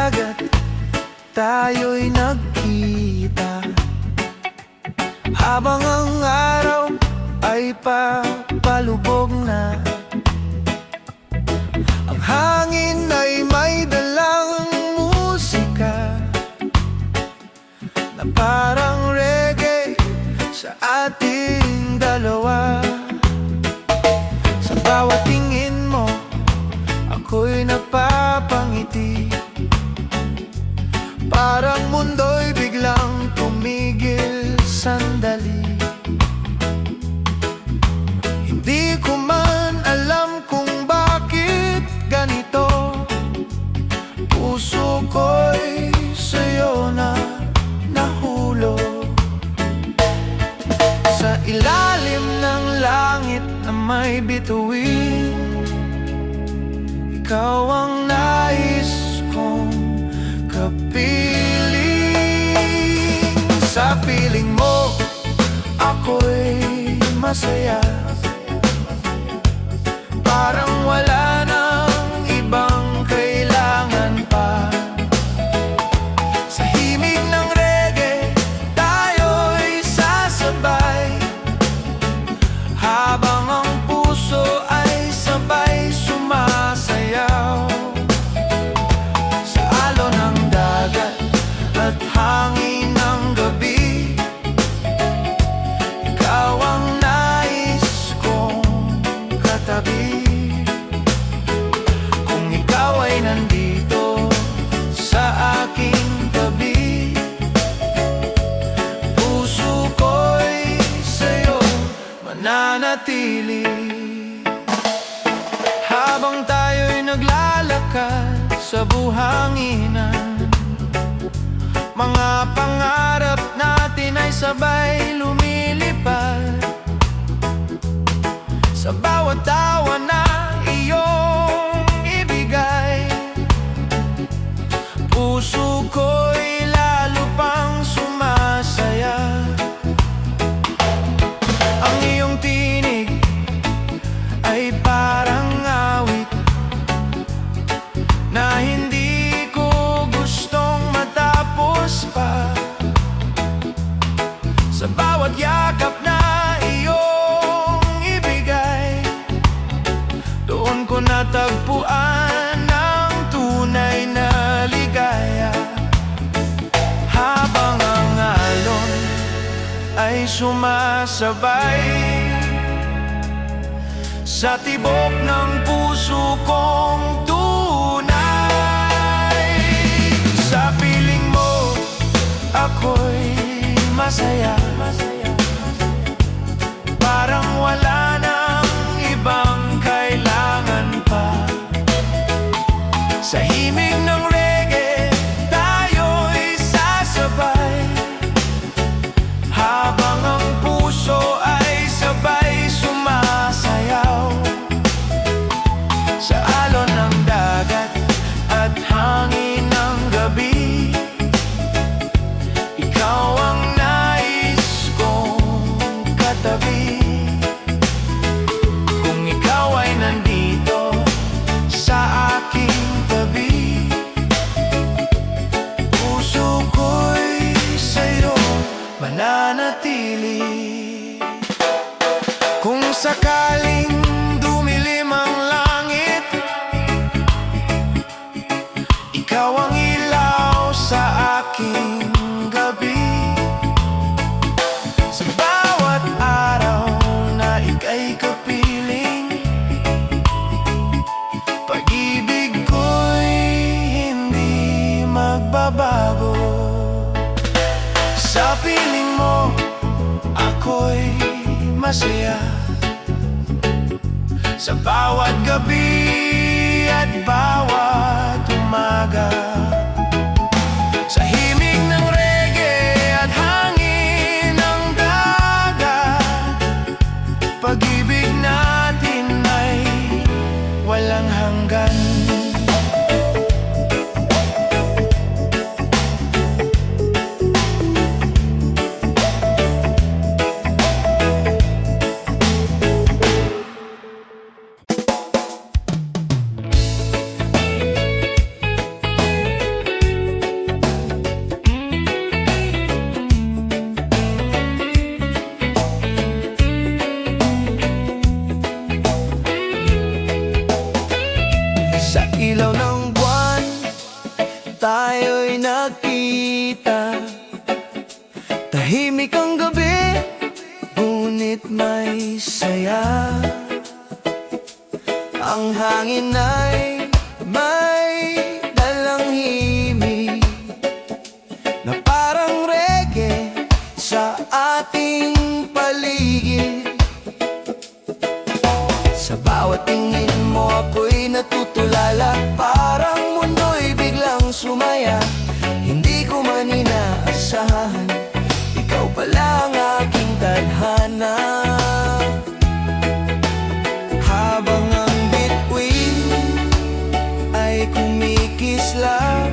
dagat tayo'y nagkita, habang ang araw ay papalubog na. Ang hangin ay may dalang musika na parang reggae sa ating dalawa. Sa bawat tingin mo, ako'y napapangiti, parang mundo'y biglang tumigil sandali. Hindi ko man alam kung bakit ganito, puso ko'y sa'yo na nahulog. Sa ilalim ng langit na may bituin, ikaw ang nais kong kapiling. Sa piling mo, ako'y masaya, parang wala nang ibang kailangan pa. Sa himig ng reggae, tayo'y sasabay, habang ang puso ay sabay sumasayaw. Sa alon ng dagat at hangin ng gabi, ikaw ang nais kong katabi. Kung ikaw ay nandito sa aking tabi, puso ko'y sa'yo mananatili. Habang tayo'y naglalakad sa buhanginan, mga pangarap natin ay sabay lumilipad. Sa bawat tawa na iyong ibigay, puso ko'y lalo pang sumasaya. Ang iyong tinig ay parang awit na hindi ko gustong matapos pa. Sa bawat yakap na iyong ibigay, doon ko natagpuan ang tunay na ligaya. Habang ang alon ay sumasabay sa tibok ng puso kong tunay. Sa piling mo, ako'y masaya, parang wala nang ibang kailangan pa. Sa himig ng reggae, tayo'y sasabay, habang ang puso ay sabay sumasayaw. Sa alon ng dagat at hangin ng gabi, ikaw ang nais kong katabi. Kung ikaw ay nandito sa aking tabi, puso ko'y sa'yo mananatili. Kung sakaling dumilim ang langit, ikaw ang ilaw sa aking gabi. Sa bawat araw na ika'y kapiling, pag-ibig ko'y hindi magbabago. Sa piling mo, ako'y masaya, sa bawat gabi at bawat umaga. Sa himig ng reggae at hangin ng dagat, pag-ibig natin ay walang hanggan. tayo'y nagkita. Tahimik ang gabi, ngunit may saya. Ang hangin ay may dalang himig na parang reggae sa ating paligid. Sa bawat tingin mo ako'y natutulala, parang mundo'y biglang sumaya. Hindi ko man inaasahan, ikaw pala ang aking tadhana. Habang ang bituin ay kumikislap,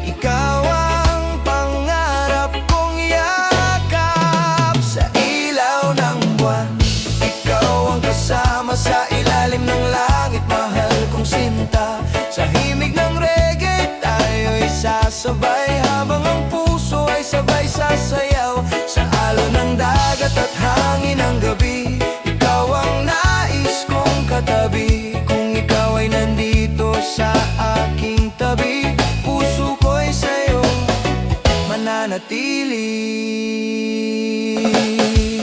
ikaw ang pangarap kong yakap. Sa ilaw ng buwan, ikaw ang kasama sa ilalim ng langit, mahal kong sinta. Sa himig ng reggae, tayo'y sasabay, habang ang puso ay sabay sasayaw. Sa alon ng dagat at hangin ng gabi, ikaw ang nais kong katabi. Kung ikaw ay nandito sa aking tabi, puso ko'y sa'yo mananatili.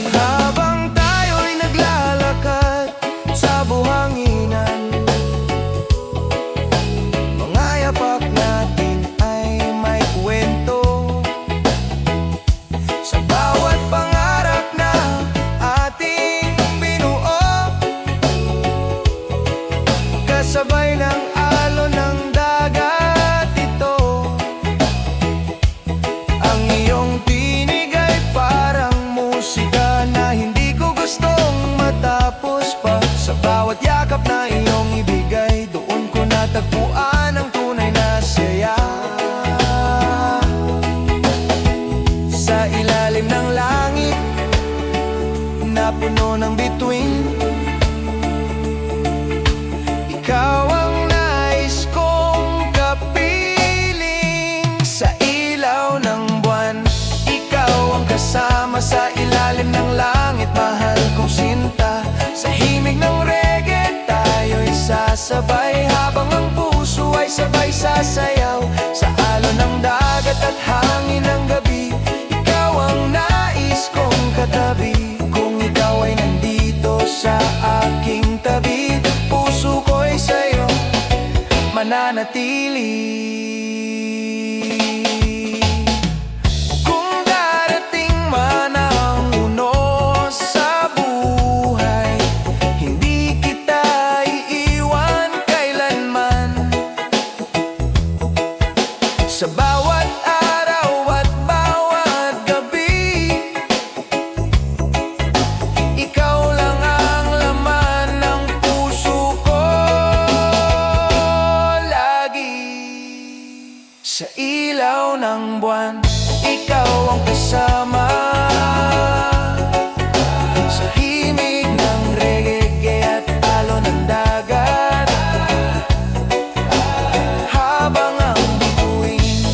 Habang tayo'y naglalakad sa buhanginan, mga yapak natin ay may kwento. Sa bawat pangarap na ating binuo, kasabay ng alon ng dagat ito. Ang iyong tinig ay parang musika na hindi ko gustong matapos pa. Sa bawat yakap na iyong ibigay, doon ko natagpuan ang tunay na saya. Sa ilalim ng langit na puno ng bituin, ikaw ang nais kong kapiling. Sa ilaw ng buwan, ikaw ang kasama sa ilalim ng langit, mahal kong sinta. Sa himig ng reggae, tayo'y sasabay, habang ang puso ay sabay sasayaw. Sa alon ng dagat at hangin ng gabi, ikaw ang nais kong katabi. Kung ikaw ay nandito sa aking tabi, puso ko'y sa'yo mananatili. Kung darating man ang unos sa buhay, hindi kita iiwan kailanman. Sa bawat araw at bawat gabi, ikaw lang ang laman ng puso ko lagi. Sa ilaw ng buwan, ikaw ang kasama. Sa himig ng reggae at alon ng dagat, habang ang bituin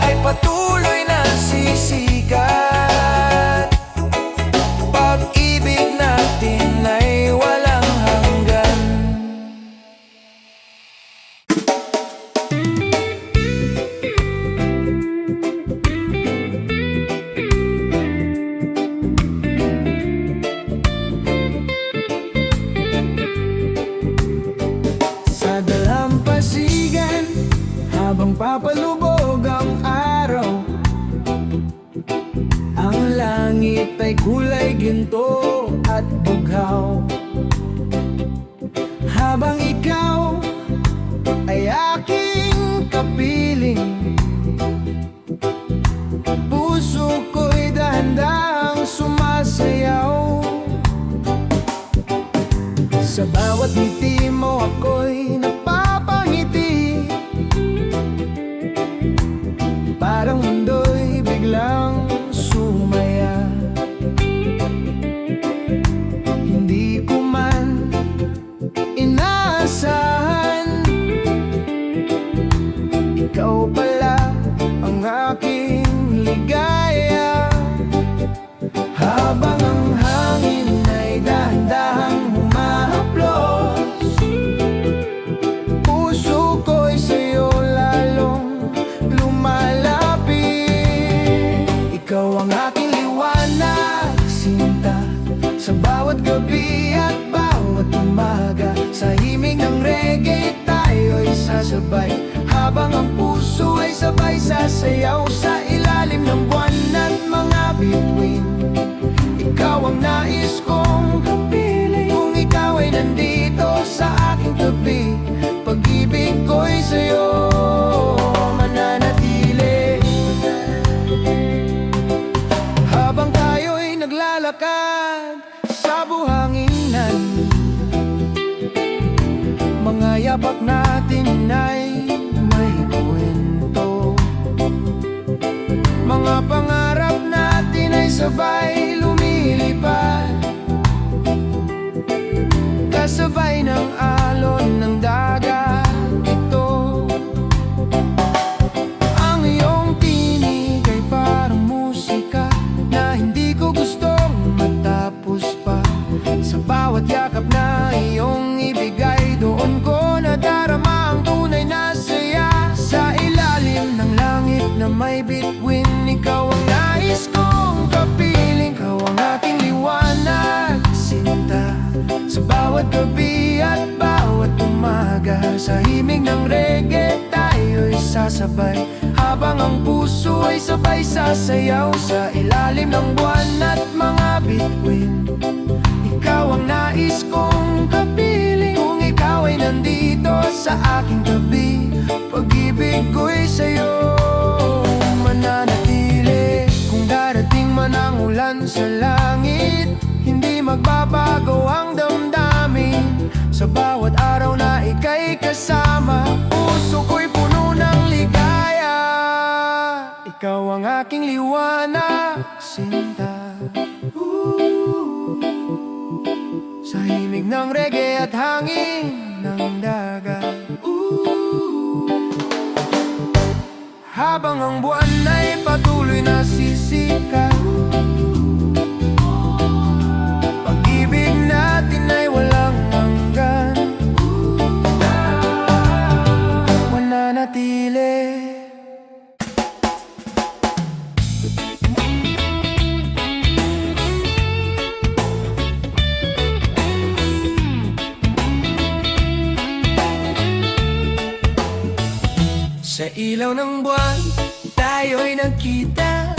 ay patuloy na sisikat. Pag-ibig natin ay walang hanggan. Sa dalampasigan, habang papalubog ang araw, ang langit ay kulay ginto at bughaw. Habang ikaw ay aking kapiling, puso ko'y dahan-dahang sumasayaw. Sa bawat ngiti mo ako'y napapangiti, parang mundo'y biglang sumaya. Hindi ko man inaasahan, ikaw pala ang aking ligaya. Habang ang hangin ay dahan-dahang humahaplos, puso ko reggae tayo'y sasabay, habang ang puso ay sabay sasayaw sa ilalim ng buwan at mga bituin. Ikaw ang nais kong kapiling, kung ikaw ay nandito sa aking tabi, pag-ibig ko'y sa'yo mananatili. Habang tayo'y naglalakad sa buhanginan, mga yapak natin ay may kwento, mga pangarap natin ay sabay lumilipad, kasabay ng alon ng dagat ito. Ang iyong tinig ay parang musika na hindi ko gustong matapos pa. Sa bawat yakap na iyong ibigay, doon ko nadarama ang tunay na saya. Sa ilalim ng langit na may bituin, ikaw ang nais kong kapiling, ikaw ang aking liwanag, sinta. Sa bawat gabi at bawat umaga, sa himig ng reggae tayo'y sasabay, habang ang puso ay sabay sasayaw sa ilalim ng buwan at mga bituin. Ikaw ang nais kong kapiling, kung ikaw ay nandito sa aking tabi, pag-ibig ko'y sa'yo mananatili. Kung darating man ang ulan sa langit, hindi magbabago ang damdamin. Sa bawat araw na ika'y kasama, puso ko'y puno ng ligaya. Ikaw ang aking liwanag, sinta. Sa himig ng reggae at hangin ng dagat, habang ang buwan ay patuloy na sisikat, pag-ibig natin ay walang hanggan, mananatili. Sa ilaw ng buwan, tayo'y nagkita.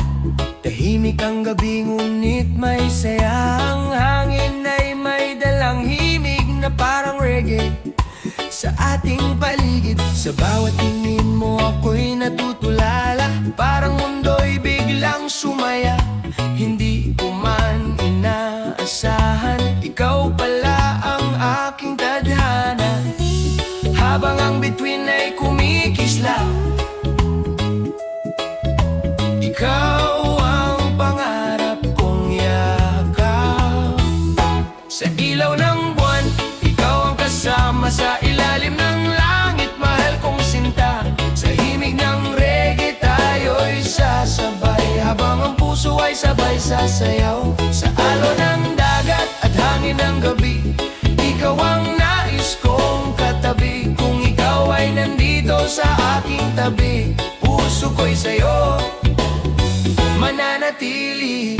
Tahimik ang gabi, ngunit may saya. Ang hangin ay may dalang himig na parang reggae sa ating paligid. Sa bawat tingin mo ako'y natutulala, parang mundo'y biglang sumaya. Hindi ko man inaasahan, ikaw pala ang aking tadhana. Habang ang bituin ay kumikislap, ikaw ang pangarap kong yakap. Sa ilaw ng buwan, ikaw ang kasama, sa ilalim ng langit, mahal kong sinta. Sa himig ng reggae tayo'y sasabay, habang ang puso ay sabay sasayaw sa alon ng dagat at hangin ng gabi. Ikaw ang nais kong katabi, kung ikaw ay nandito sa aking tabi, puso ko'y sa'yo mananatili.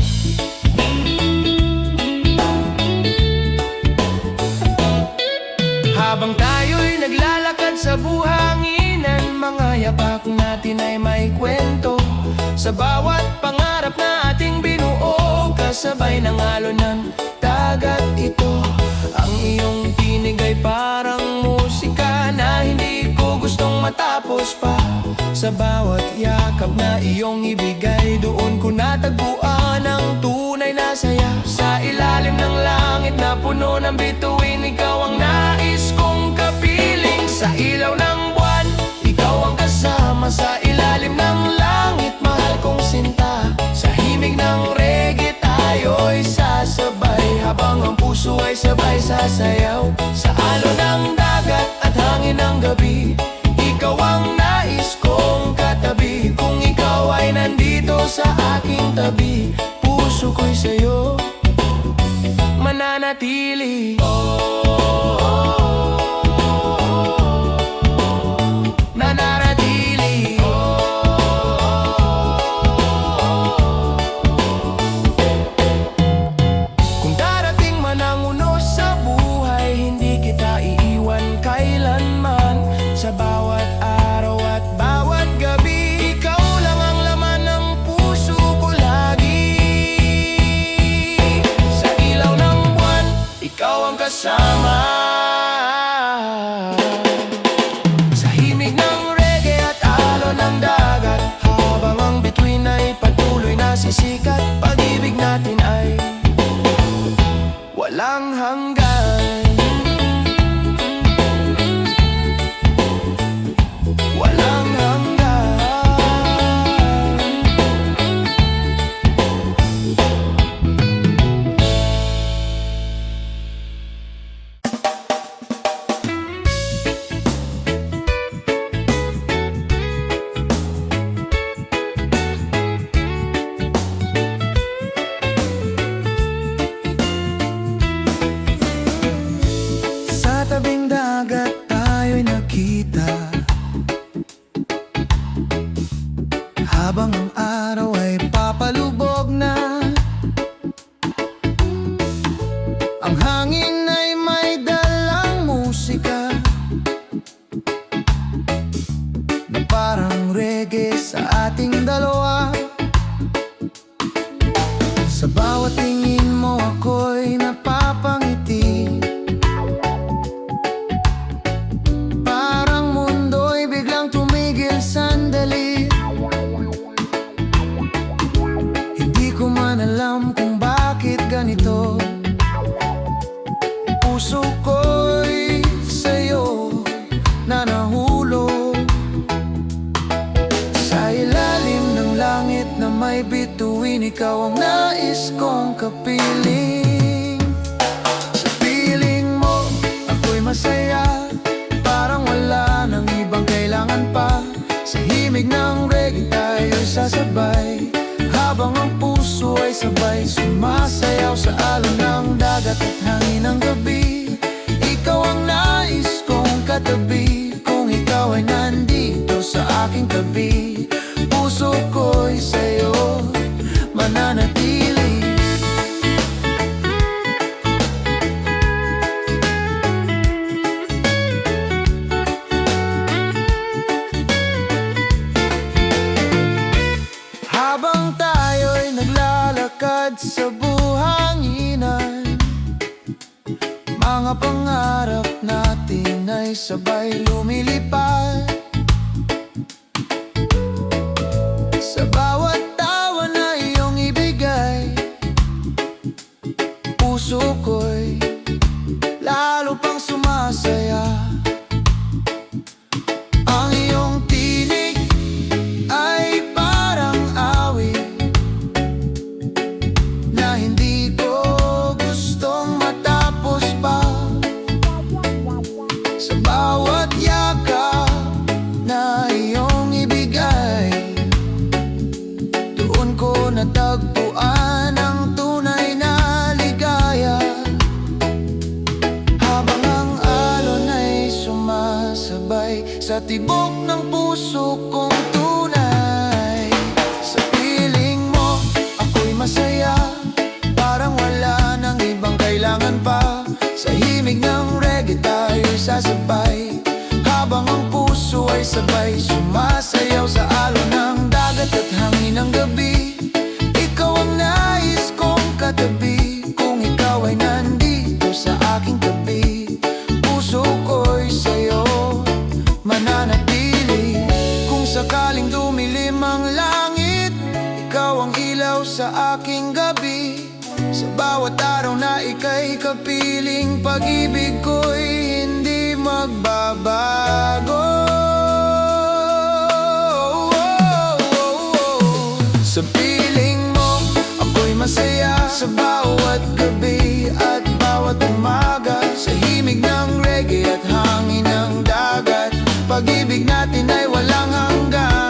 Habang tayo'y naglalakad sa buhanginan, mga yapak natin ay may kwento. Sa bawat pangarap na ating binuo, kasabay ng alon ng dagat ito. Ang iyong tinig ay parang musika na hindi ko gustong matapos pa. Sa bawat yakap na iyong ibigay, doon ko natagpuan ang tunay na saya. Sa ilalim ng langit na puno ng bituin, ikaw ang nais kong kapiling. Sa ilaw ng buwan, ikaw ang kasama, sa ilalim ng langit, mahal kong sinta. Sa himig ng reggae tayo'y sasabay, habang ang puso ay sabay sasayaw sa alon ng dagat at hangin ng gabi. Ikaw ang nais kong katabi, kung ikaw ay nandito sa aking tabi, puso ko'y sa'yo mananatili. Nananatili. Kung darating man ang unos sa buhay, hindi kita iiwan kailan reggae sa ating dalawa. Sa bawat tingin mo ako'y napapangiti, parang mundo'y biglang tumigil sandali. Hindi ko man alam kung bakit ganito, puso ko'y sa'yo na nahulog. Sa ilalim ng langit na may bituin, ikaw ang nais kong kapiling. Sa piling mo, ako'y masaya, parang wala nang ibang kailangan pa. Sa himig ng reggae tayo'y sasabay, habang ang puso ay sabay sumasayaw sa alon ng dagat at hangin ng gabi. Ikaw ang nais kong katabi, kung ikaw ay nandito sa aking tabi, puso ko'y sa'yo mananatili. Habang tayo'y naglalakad sa buhanginan, mga pangarap natin ay sabay lumilipad. Sa bawat tawa na iyong ibigay, puso ko'y lalo pang sumasaya. Ang iyong tinig ay parang awit na hindi ko gustong matapos pa. Sa bawat yakap na iyong ibigay, doon ko natagpuan ang tunay na ligaya. Habang ang alon ay sumasabay sa tibok ng puso kong tunay. Sa piling mo, ako'y masaya, parang wala nang ibang kailangan pa. Sa himig ng reggae tayo'y sasabay, habang ang puso ay sabay sumasayaw sa alon ng dagat at hangin ng gabi. Ikaw ang nais kong katabi, kung ikaw ay nandito sa aking tabi, puso ko'y sa'yo mananatili. Kung sakaling dumilim ang langit, ikaw ang ilaw sa aking gabi. Sa bawat araw na ika'y kapiling, pag-ibig ko'y hindi magbabago. Sa piling mo, ako'y masaya sa bawat gabi at bawat umaga. Sa himig ng reggae at hangin ng dagat, pag-ibig natin ay walang hanggan.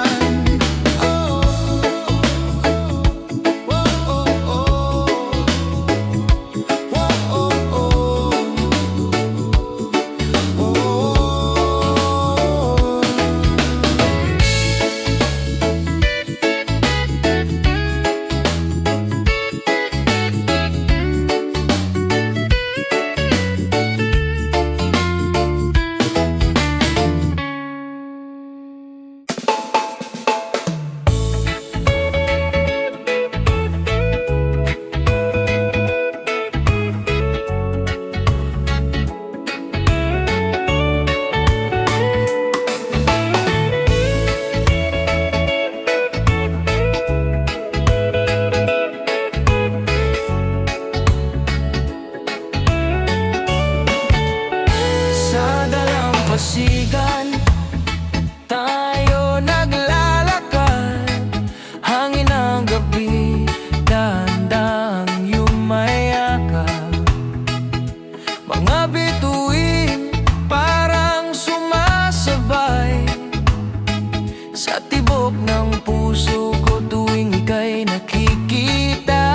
Pasigan, tayo naglalakad, hangin ng gabi, dahan-dahang yumayakap. Mga bituin parang sumasabay sa tibok ng puso ko tuwing ika'y nakikita.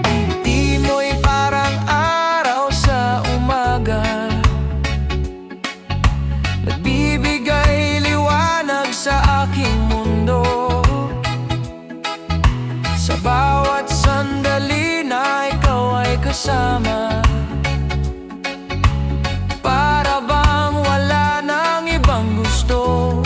Ngiti mo'y parang araw sa umaga, nagbibigay liwanag sa aking mundo. Sa bawat sandali na ikaw ay kasama, para bang wala nang ibang gusto.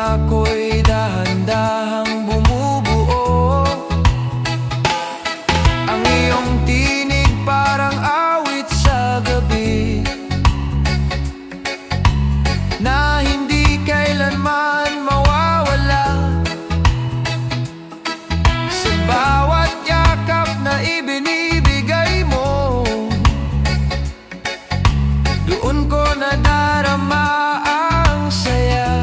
ako'y dahan-dahang bumubuo. Ang iyong tinig parang awit sa gabi, na hindi kailanman mawawala. Sa bawat yakap na ibinibigay mo, doon ko nadarama ang saya.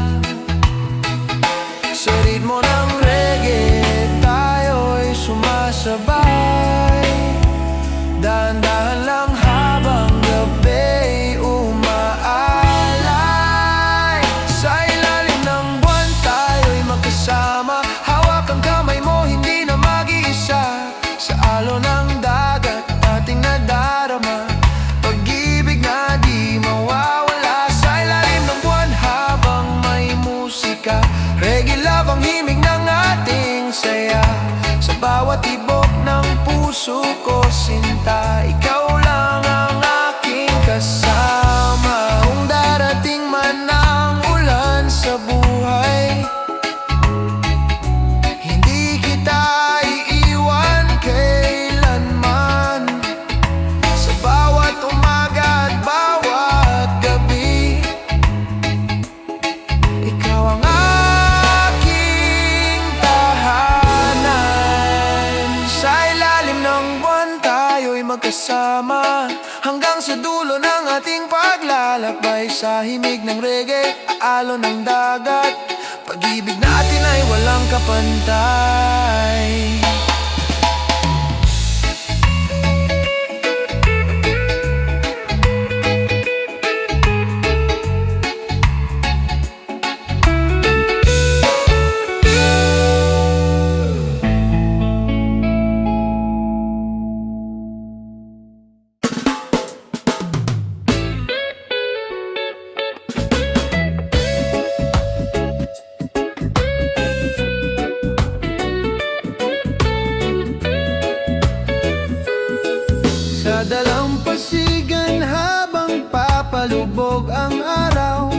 Sa ritmo ng reggae, tayo'y sumasabay, dahan-dahan lang habang gabi umaalay. Sa ilalim ng buwan, tayo'y magkasama, hawak ang kamay mo, hindi na mag-iisa. Sa alon ng dagat, ating nadarama, pag-ibig na di mawawala. Sa ilalim ng buwan, habang may musika, reggae love ang himig ng ating saya. Sa bawat tibok ng puso ko, sinta, ikaw lang ang aking kasama. Kung darating man ang ulan sa buhay, hindi kita iiwan kailanman. Sa bawat umaga at bawat gabi, ikaw ang aking tahanan. Sa ilalim ng buwan, tayo'y magkasama, hanggang sa dulo ng ating paglalakbay. Sa himig ng reggae, alon ng dagat, pag-ibig natin ay walang kapantay. Sa dalampasigan habang papalubog ang araw,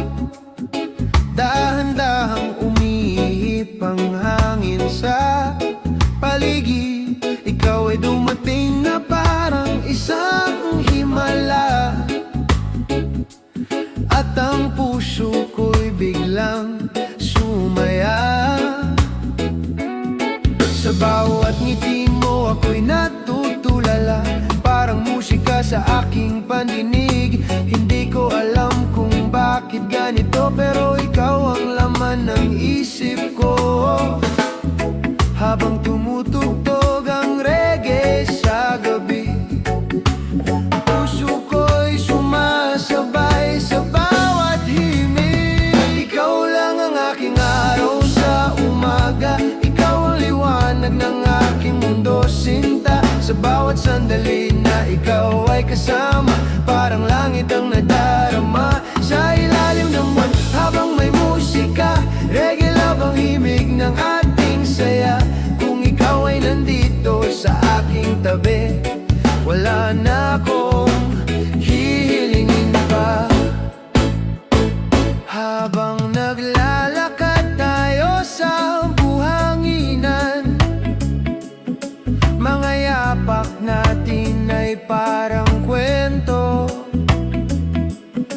dahan-dahang umihip ang hangin sa paligid. Ikaw ay dumating na parang isang himala, at ang puso ko'y biglang sumaya. Sa bawat ngiti mo ako'y natutulala, parang musika sa aking pandinig. Hindi ko alam kung bakit ganito, pero ikaw ang laman ng isip ko. Habang tumutugtog ang reggae sa gabi, puso ko'y sumasabay sa bawat himig. Ikaw lang ang aking araw sa umaga, ikaw ang liwanag ng aking mundo, sinta. Sa bawat sandali na ikaw ay kasama, parang langit ang nadarama. Sa ilalim ng buwan, habang may musika, reggae love ang himig ng ating saya. Kung ikaw ay nandito sa aking tabi, wala na akong hihilingin pa. Habang naglalakad tayo sa buhanginan, mga yapak natin ay parang kwento.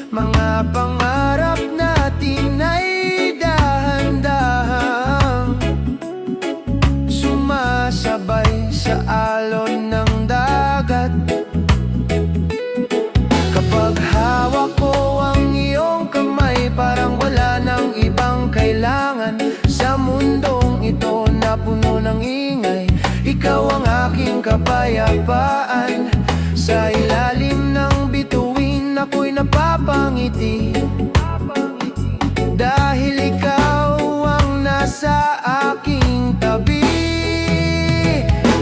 Mga pangarap natin ay dahan-dahang sumasabay sa alon ng dagat. Kapag hawak ko ang iyong kamay, parang wala nang ibang kailangan sa mundong ito na puno ng ingay. Ikaw ang aking kapayapaan. Sa ilalim ng bituin, ako'y napapangiti, dahil ikaw ang nasa aking tabi.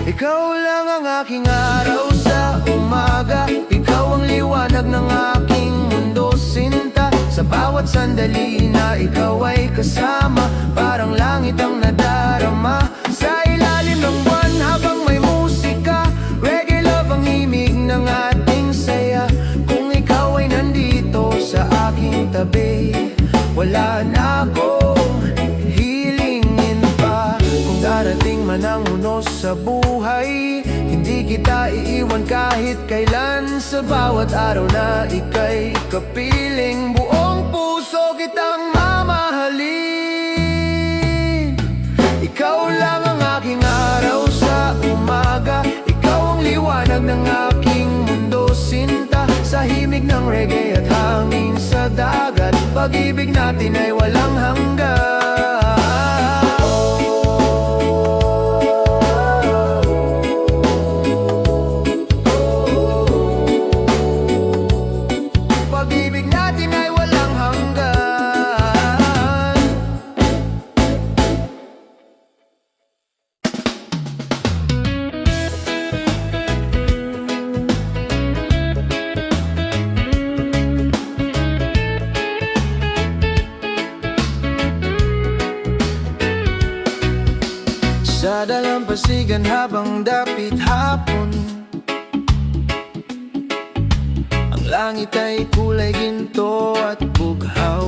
Ikaw lang ang aking araw sa umaga, ikaw ang liwanag ng aking mundo, sinta. Sa bawat sandali na ikaw ay kasama, parang langit ang nadarama. Sa ilalim ng buwan, habang may musika, reggae love ang himig ng ating saya. Kung ikaw ay nandito sa aking tabi, wala na akong sa buhay. Hindi kita iiwan kahit kailan, sa bawat araw na ika'y kapiling. Buong puso kitang mamahalin. Ikaw lang ang aking araw sa umaga, ikaw ang liwanag ng aking mundo, sinta. Sa himig ng reggae at hangin sa dagat, pag-ibig natin ay walang hanggan. Pag-ibig natin ay walang hanggan. Sa dalampasigan habang dapit hapon, ang langit ay kulay ginto at bughaw.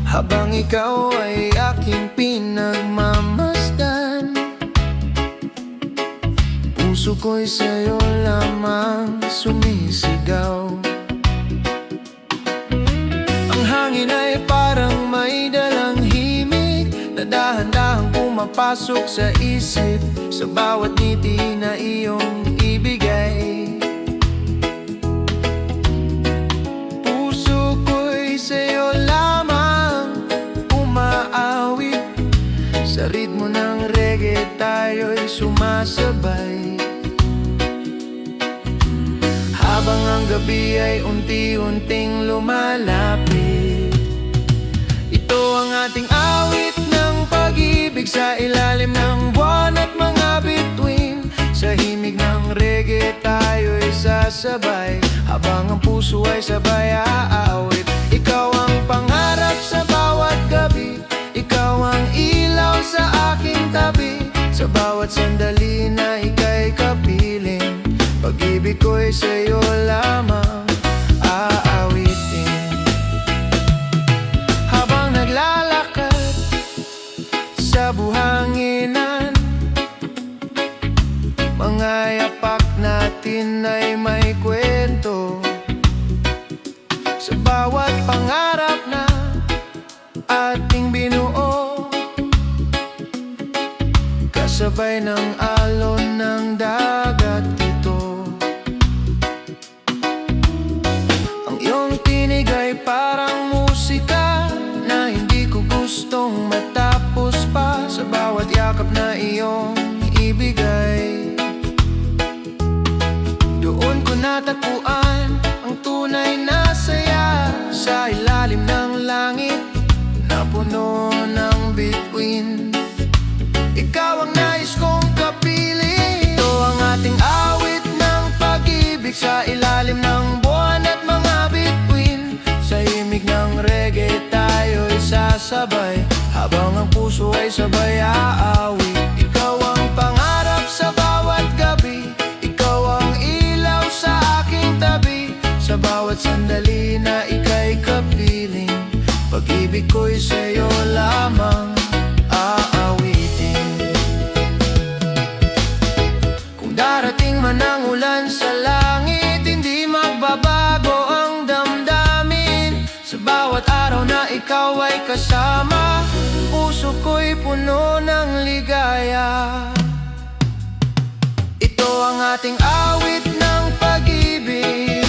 Habang ikaw ay aking pinagmamasdan, puso ko'y sa'yo lamang sumisigaw. Ang hangin ay parang may dalang himig na dahan-dahang pumapasok sa isip, sa bawat ngiti na iyong ibigay. Puso ko'y sa'yo lamang umaawit, sa ritmo ng reggae tayo'y sumasabay. Habang ang gabi ay unti-unting lumalapit, ito ang ating awit ng pag-ibig, sa ilalim ng buwan at mga bituin. Sa himig ng reggae tayo'y sasabay, habang ang puso ay sabay aawit. Ikaw ang pangarap sa bawat gabi, ikaw ang ilaw sa aking tabi, sa bawat sandali na ika'y kapiling. Pag-ibig ko'y sa'yo lamang aawitin. Habang naglalakad sa buhanginan, mga yapak natin ay may kwento, sa bawat pangarap na ating binuo, kasabay ng alon ng dagat ito. Ang iyong tinig ay parang musika na hindi ko gustong matapos pa, sa bawat yakap na iyong ibigay. Doon ko natagpuan ang tunay na saya, sa ilalim ng langit na puno ng bituin. Ikaw ang nais kong kapiling. Ito ang ating awit ng pag-ibig, sa ilalim ng buwan at mga bituin. Sa himig ng reggae tayo'y sasabay, habang ang puso ay sabay aawit. Ikaw ang pangarap sa bawat gabi, ikaw ang ilaw sa aking tabi, sa bawat sandali na ika'y kapiling. Pag-ibig ko'y sa'yo lamang aawitin. Kung darating man ang ulan sa langit, hindi magbabago ang damdamin. Sa bawat araw na ikaw ay kasama, puso ko'y puno ng ligaya. Ito ang ating awit ng pag-ibig,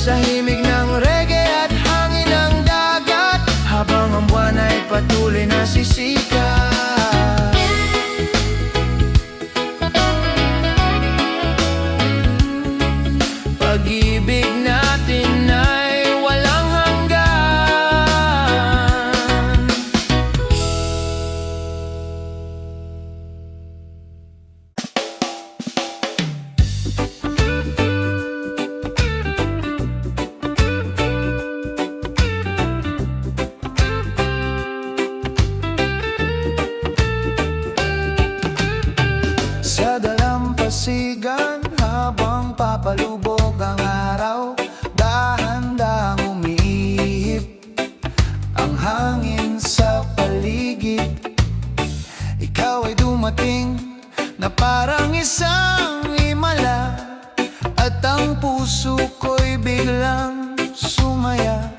sa himig ng reggae at hangin ng dagat, habang ang buwan ay patuloy na sisikat. Pag-ibig natin ay walang hanggan. Sa dalampasigan habang papalubog ang araw, dahan-dahang umiihip ang hangin sa paligid. dumating na parang isang himala, at ang puso ko'y biglang sumaya.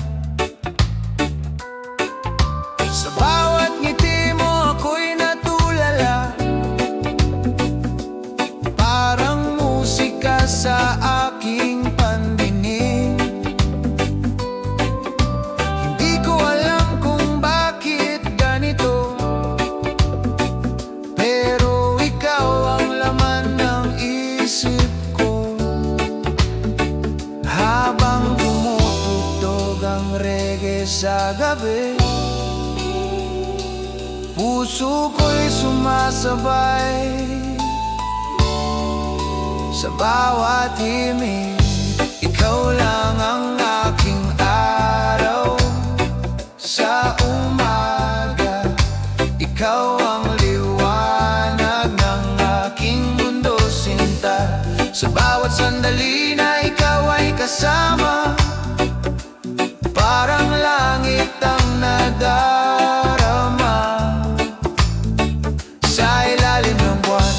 Sa bawat ngiti mo ako'y natulala, parang musika sa aking pandinig. Hindi ko alam kung bakit ganito, pero ikaw ang laman ng isip ko. Habang tumutugtog ang reggae sa gabi, puso ko'y sumasabay sa bawat himig. Ikaw lang ang aking araw sa umaga, ikaw ang liwanag ng aking mundo, sinta. Sa bawat sandali na ikaw ay kasama, parang langit ang nadarama. Sa ilalim ng buwan,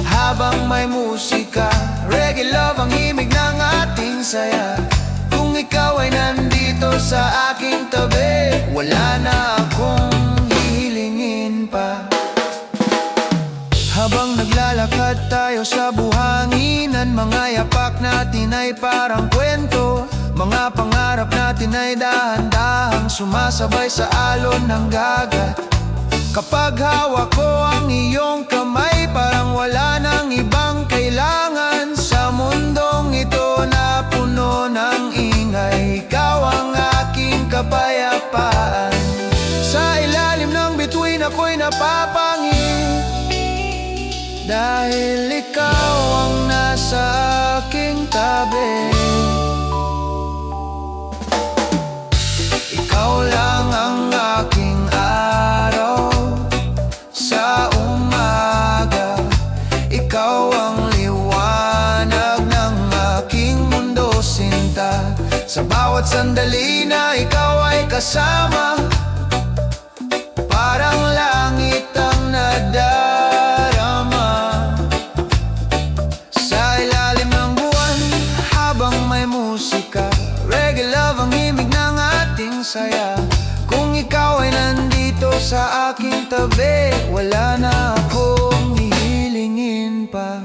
habang may musika, reggae love ang himig ng ating saya. Kung ikaw ay nandito sa aking tabi, wala na akong hihilingin pa. Habang naglalakad tayo sa buhanginan, mga yapak natin ay parang kwento. Mga pangarap natin ay dahan-dahang sumasabay sa alon ng dagat. Kapag hawak ko ang iyong kamay, parang wala nang ibang kailangan sa mundong ito na puno ng ingay. Ikaw ang aking kapayapaan. Sa ilalim ng bituin ako'y napapangit, dahil ikaw ang nasa aking tabi. Ikaw lang ang aking araw sa umaga, ikaw ang liwanag ng aking mundo, sinta. Sa bawat sandali na ikaw ay kasama, parang langit ang nadarama. Sa ilalim ng buwan, habang may musika, reggae love ang himig ng ating saya. Kung ikaw ay nandito sa aking tabi, wala na akong hihilingin pa.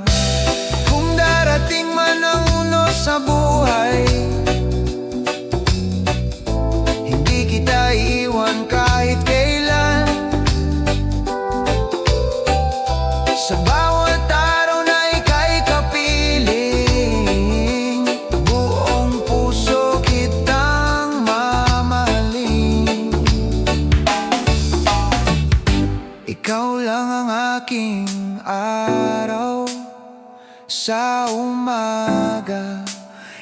Kung darating man ang unos sa buhay, hindi kita iiwan kahit kailan. Sa bawat araw na ika'y kapiling, buong puso kitang mamahalin. Ikaw lang ang aking araw sa umaga,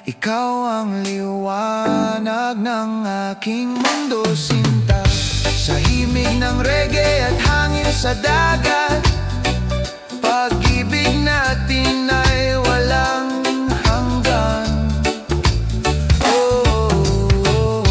ikaw ang liwanag ng aking mundo, sinta. Sa himig ng reggae at hangin sa dagat, pag-ibig natin ay walang hanggan. Oh, oh, oh.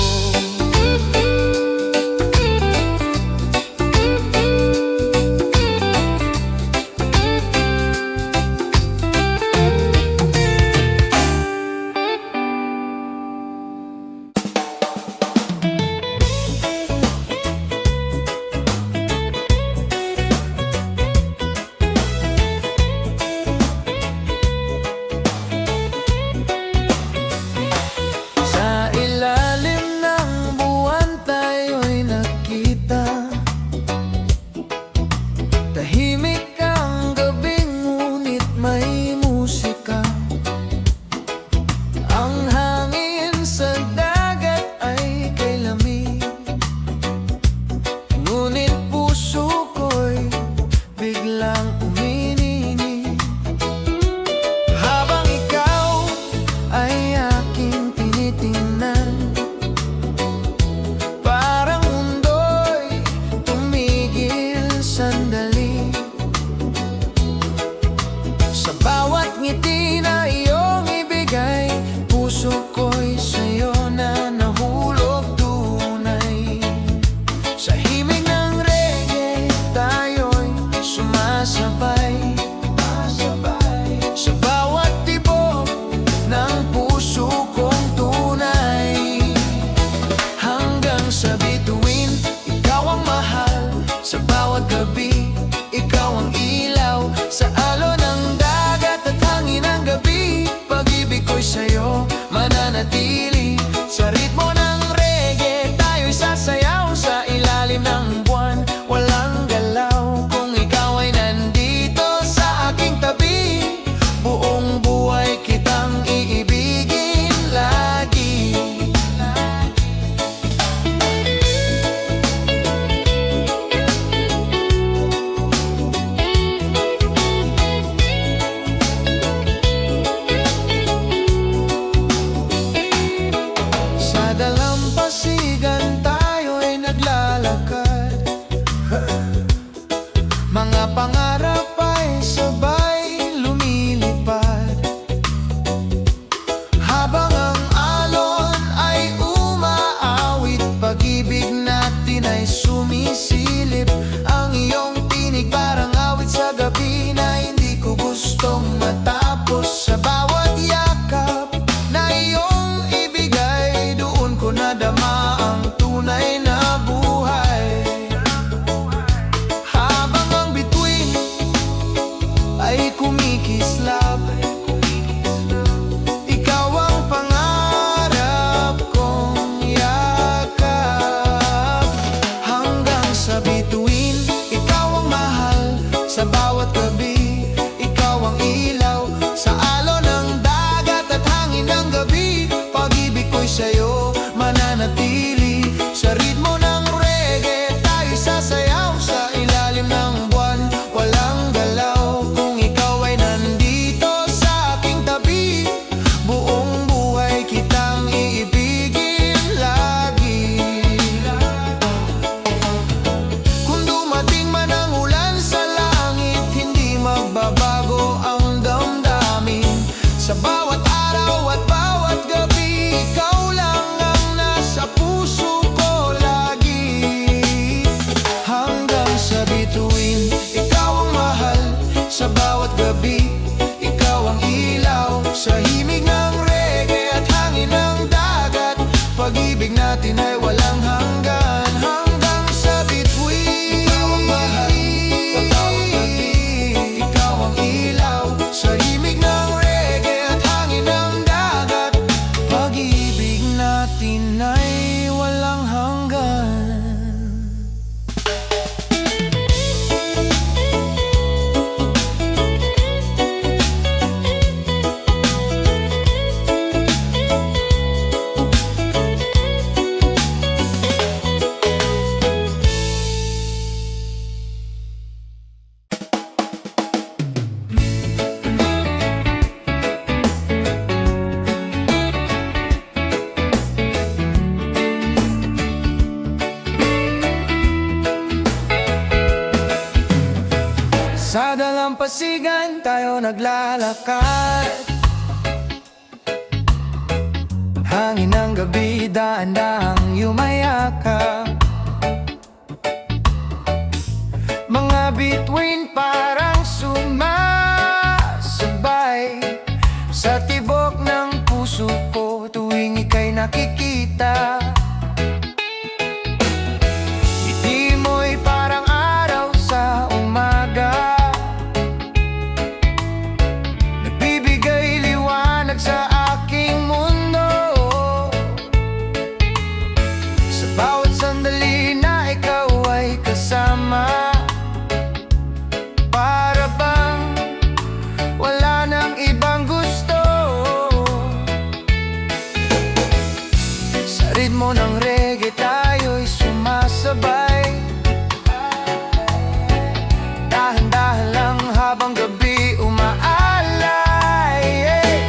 Hanggang sa bituin, ikaw ang mahal. Sa bawat gabi, ikaw ang ilaw. Sa alon ng dagat at hangin ng gabi, pag-ibig ko'y sa'yo mananatili. Sa ritmo ng reggae, tayo'y sasayaw. Sa ilalim ng buwan, walang galaw. Kung ikaw ay nandito sa aking tabi, buong buhay kitang iibigin lagi. Sa dalampasigan tayo'y naglalakad. Mga pangarap ay sabay lumilipad. Habang ang alon ay umaawit, pag-ibig natin ay sumisilip. Ang iyong tinig parang awit sa gabi na hindi ko gustong matapos. Sa bawat yakap na iyong ibigay, doon ko nadama ang tunay na buhay. Habang ang bituin ay kumikislap, ikaw ang pangarap kong yakap. Hanggang sa bituin, ikaw ang mahal. Sa bawat gabi, ikaw ang ilaw. Sa alon ng dagat at hangin ng gabi, pag-ibig ko'y sa'yo mananatili. Sa ritmo ng reggae, tayo'y sasayaw. Sa ilalim ng buwan, walang galaw. Kung ikaw ay nandito sa aking tabi, buong buhay kitang iibigin lagi. Kung dumating man ang ulan sa langit, hindi magbabago ang damdamin. Sa bawat araw at bawat gabi, ikaw lang ang nasa puso ko lagi. Hanggang sa bituin, ikaw ang mahal. Sa bawat gabi, ikaw ang ilaw. Sa himig ng reggae at hangin ng dagat, pag-ibig natin ay walang hanggan. Hanggang sa bituin, ikaw ang mahal. Sa bawat gabi, ikaw ang ilaw. Sa himig ng reggae at hangin ng dagat, pag-ibig natin ay walang hanggan. Sa dalampasigan tayo naglalakad. Hangin ng gabi, daan-dahang yumayakap. Mga bituin parang sumasabay sa tibok ng puso ko tuwing ika'y nakikita. Ngiti mo'y parang araw sa umaga, nagbibigay liwanag sa aking mundo. Sa bawat sandali na ikaw ay kasama, para bang wala nang ibang gusto. Sa ritmo ng reggae tayo'y sumasabay, dahan-dahan lang habang gabi umaalay.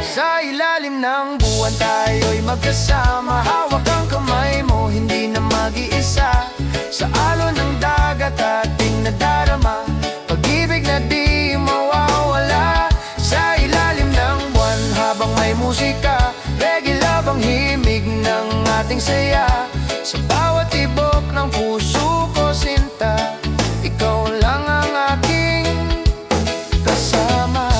Sa ilalim ng buwan tayo'y magkasama, hawak ang kamay mo, hindi na mag-iisa. Sa alon ng dagat ating nadarama, pag-ibig na di mawawala. Sa ilalim ng buwan habang may musika, reggae love ang himig ng ating saya. Sa bawat tibok ng puso ko sinta, ikaw lang ang aking kasama.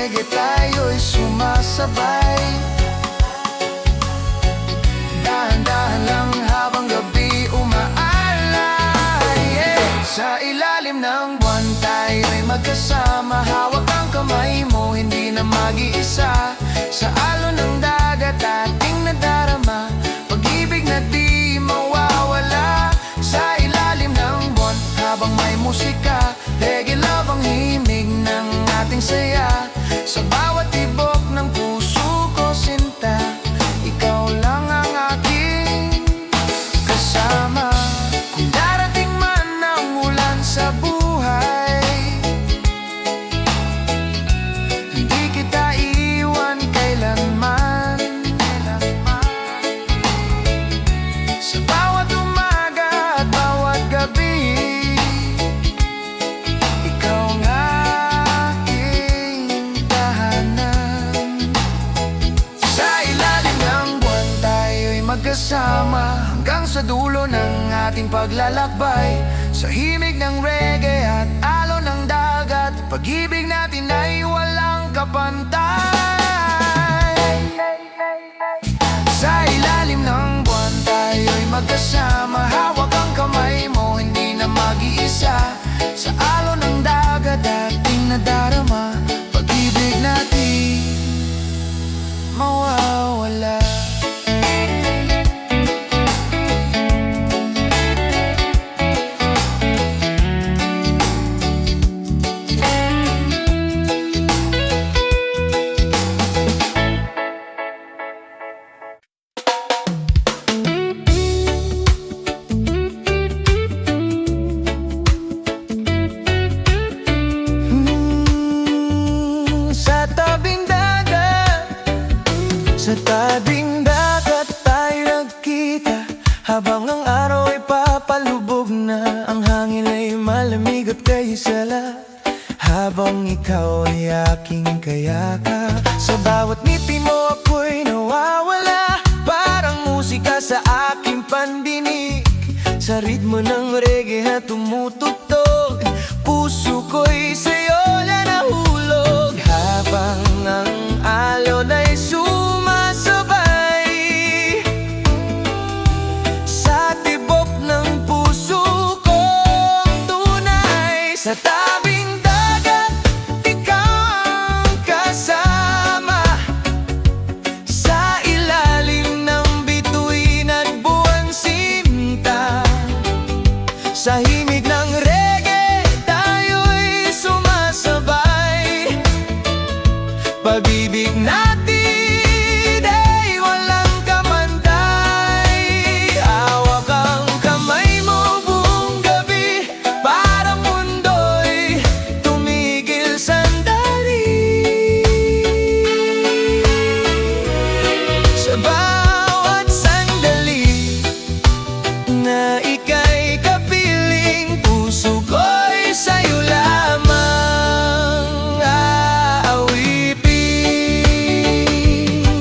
reggae tayo'y sumasabay. Dahan-dahan lang habang gabi umaalay, Sa ilalim ng buwan tayo'y magkasama. Hawak ang kamay mo, hindi na mag-iisa. Sa alon ng dagat ating nadarama, pag-ibig na di mawawala. Sa ilalim ng buwan habang may musika, reggae love ang himig ng ating saya. Sa bawat tibok ng puso ko sinta, ikaw lang ang aking kasama. Kung darating man ang ulan sa buhay, hindi kita iwan kailanman. Sa bawat umaga at bawat gabi, ikaw ang aking tahanan. Sa ilalim ng buwan tayo'y magkasama hanggang sa dulo ng ating paglalakbay. Sa himig ng reggae at alon ng dagat, pag-ibig natin ay walang kapantay. Sa ilalim ng buwan tayo'y magkasama. Hawak ang kamay mo, hindi na mag-iisa. Sa alon ng dagat ating nadarama, pag-ibig natin mawawala. Sa tabing dagat tayo nagkita, habang ang araw ay papalubog na. Ang hangin ay malamig at kayo sala, habang ikaw ay aking kayakap. Sa bawat ngiti mo ako'y nawawala, parang musika sa aking pandinig. Sa ritmo ng reggae at tumutugtog, puso ko'y sa'yo na nahulog. Habang ang alon ay sumasabay sa tibok ng puso kong tunay. Sa tabing dagat, ikaw ang kasama. Sa ilalim ng bituin at buwan sinta, sa himig ng reggae tayo'y sumasabay. Pag-ibig natin ay walang kamantay. Hawak ang kamay mo buong gabi, para mundo'y tumigil sandali. Sa bawat sandali na ika'y kapiling, puso ko'y sa'yo lamang aawipin.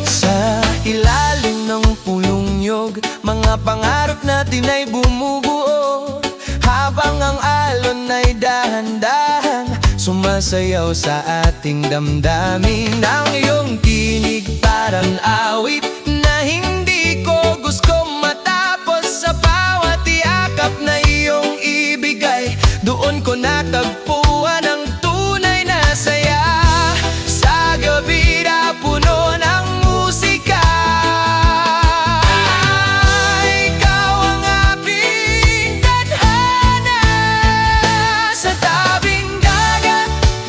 Sa ilalim ng pulong niyog, mga pangarap natin ay bumubuo, habang ang alon ay dahan-dahan sumasayaw sa ating damdamin. Ang iyong tinig parang awit na hindi ko gusto matapos. Sa bawat yakap na iyong ibigay, doon ko natagpuan ang tunay na saya. Sa gabi na puno ng musika, ikaw ang aking tadhana. Sa tabing dagat,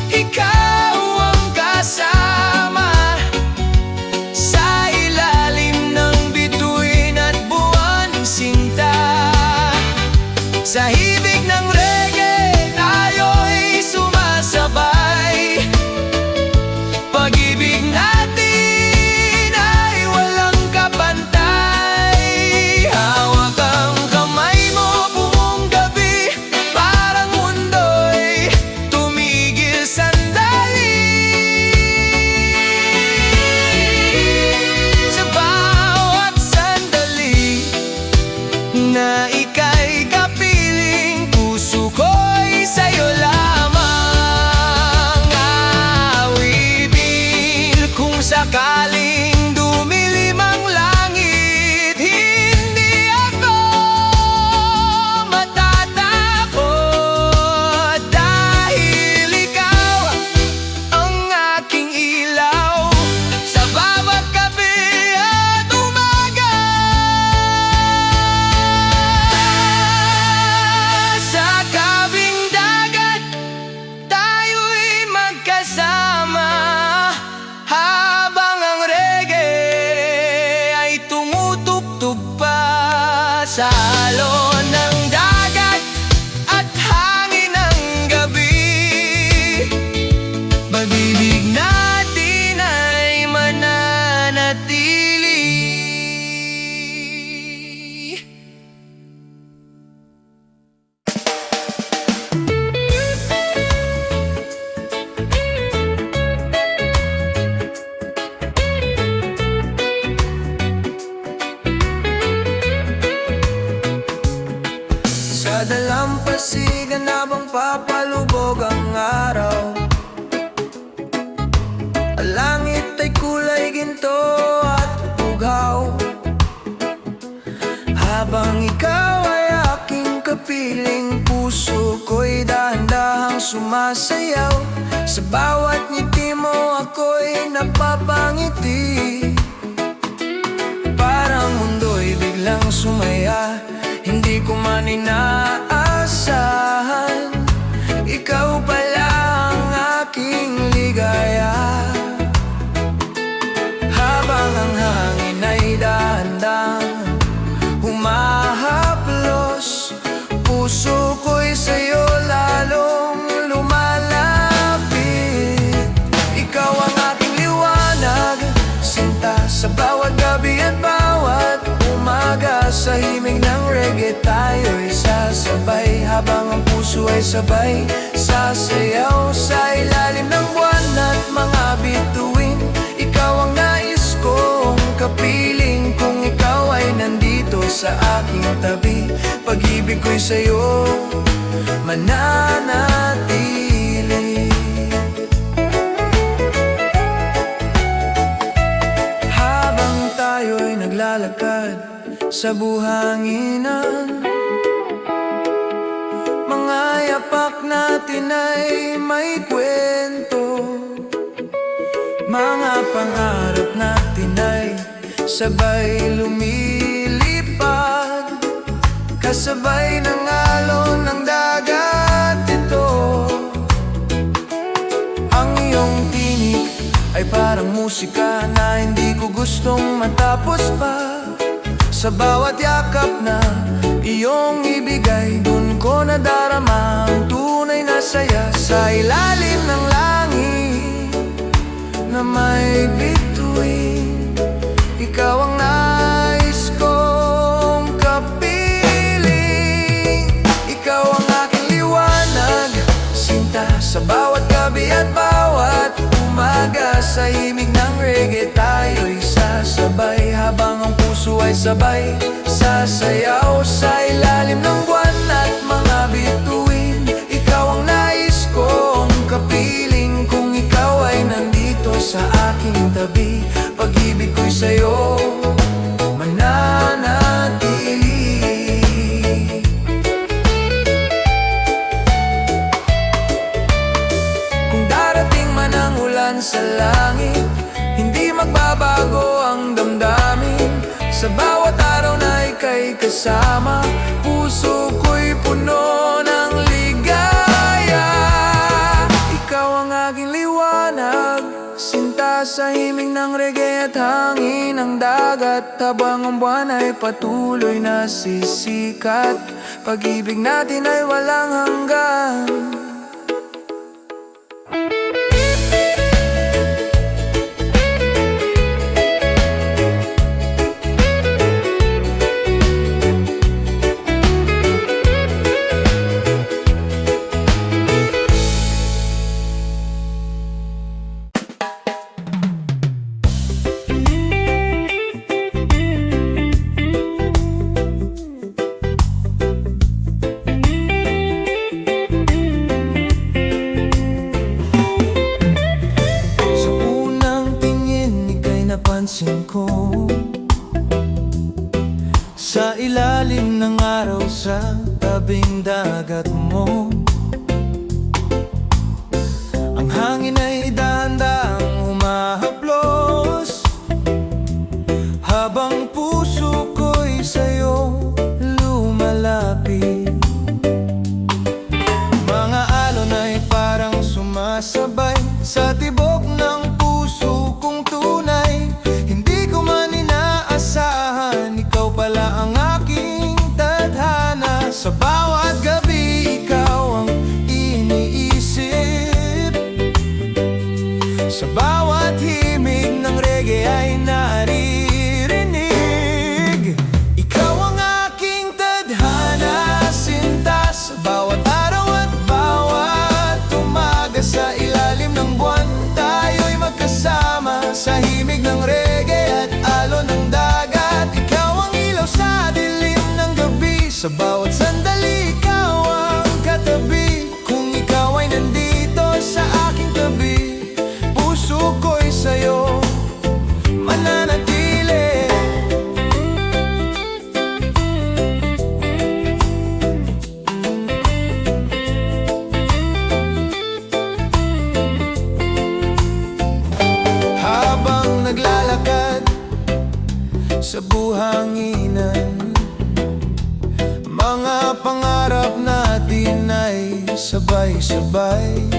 ikaw ang kasama. Sa ilalim ng bituin at buwan sinta, sa hibig ng reggae tayo'y sakaling dumilim ang langit, hindi ako matatakot dahil ikaw ang aking ilaw sa bawat gabi at umaga. Sa tabing dagat tayo'y magkasama, habang ang reggae ay tumutugtog pa sa alon ng dagat at hangin ng gabi. Pag-ibig natin ay mananatili. Sa dalampasigan habang papalubog ang araw, ang langit ay kulay ginto at ugaw. Habang ikaw ay aking kapiling, puso ko'y dahan-dahang sumasayaw. Sa bawat ngiti mo ako'y napapangiti, parang mundo'y biglang sumaya. Hindi ko man inaasahan, ikaw pala ang aking ligaya. Habang ang hangin ay dahan-dahang humahaplos, puso ko'y sa'yo lalong lumalapit. Ikaw ang aking liwanag, sinta sa bawat gabi at bawat umaga. Sa himig ng reggae tayo'y sasabay, habang ang puso ay sabay sasayaw. Sa ilalim ng buwan at mga bituin, ikaw ang nais kong kapiling. Kung ikaw ay nandito sa aking tabi, pag-ibig ko'y sa'yo mananatili. Habang tayo'y naglalakad sa buhanginan, mga yapak natin ay may kwento. Mga pangarap natin ay sabay lumilipad, kasabay ng alon ng dagat ito. Ang iyong tinig ay parang musika na hindi ko gustong matapos pa. Sa bawat yakap na iyong ibigay, dun ko nadarama ang tunay na saya. Sa ilalim ng langit na may bituin, ikaw ang nais kong kapiling. Ikaw ang aking liwanag, sinta sa bawat gabi at bawat umaga. Sa himig ng reggae tayo'y sasabay, habang ang puso ay sabay sasayaw. Sa ilalim ng buwan at mga bituin, ikaw ang nais kong kapiling. Kung ikaw ay nandito sa aking tabi, pag-ibig ko'y sa'yo mananatili. Kung darating man ang ulan sa langit, hindi magbabago ang damdamin. Sa bawat araw na ika'y kasama, puso ko'y puno ng ligaya. Ikaw ang aking liwanag, sinta sa himig ng reggae at hangin ng dagat. Habang ang buwan ay patuloy na sisikat, pag-ibig natin ay walang hanggan. napapansin ko, sa ilalim ng araw sa tabing dagat mo, ang hangin ay dahan-dahang humahaplos, habang puso ko'y sa'yo lumalapit. Mga alon ay parang sumasabay sa tibok ng puso kong tunay. Hindi ko man inaasahan, ikaw pala ang aking tadhana. Sa bawat gabi, ikaw ang iniisip. Sa bawat himig ng reggae ay naririnig. Ikaw ang aking tadhana, sinta. Sa bawat araw at bawat umaga, sa ilalim ng buwan, tayo'y magkasama. Sa himig ng reggae at alon ng dagat, ikaw ang ilaw sa dilim ng gabi. Sa bawat sandali, ikaw ang katabi. Kung ikaw ay nandito sa aking tabi, puso ko'y sa'yo mananatili. Habang naglalakad sa buhanginan, mga pangarap natin ay sabay-sabay.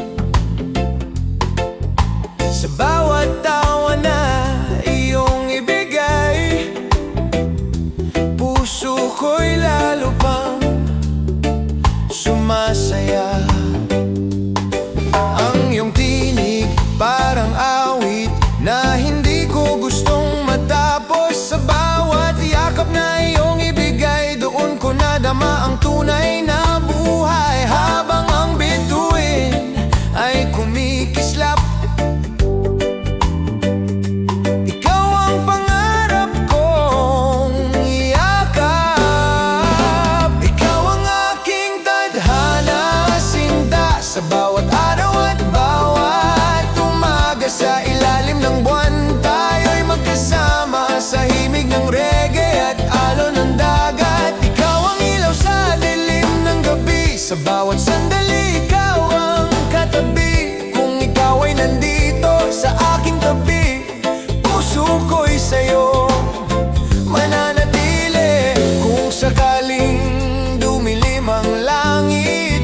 Sa bawat tawa na iyong ibigay, puso ko'y lalo pang sumasaya. Ang iyong tinig parang awit na hindi ko gustong matapos. Sa bawat yakap na iyong ibigay, doon ko nadama ang tunay na buhay. Habang ang bituin ay kumikislap, ikaw ang pangarap kong iyakap. Ikaw ang aking tadhana, sinta. Sa bawat araw at bawat umaga, sa ilalim ng buwan, tayo'y magkasama. Sa himig ng reggae at alon ng dagat, ikaw ang ilaw sa dilim ng gabi. Sa bawat sandali, ikaw ang katabi. Kung ikaw ay nandito sa aking tabi, puso ko'y sa'yo mananatili. Kung sakaling dumilim ang langit,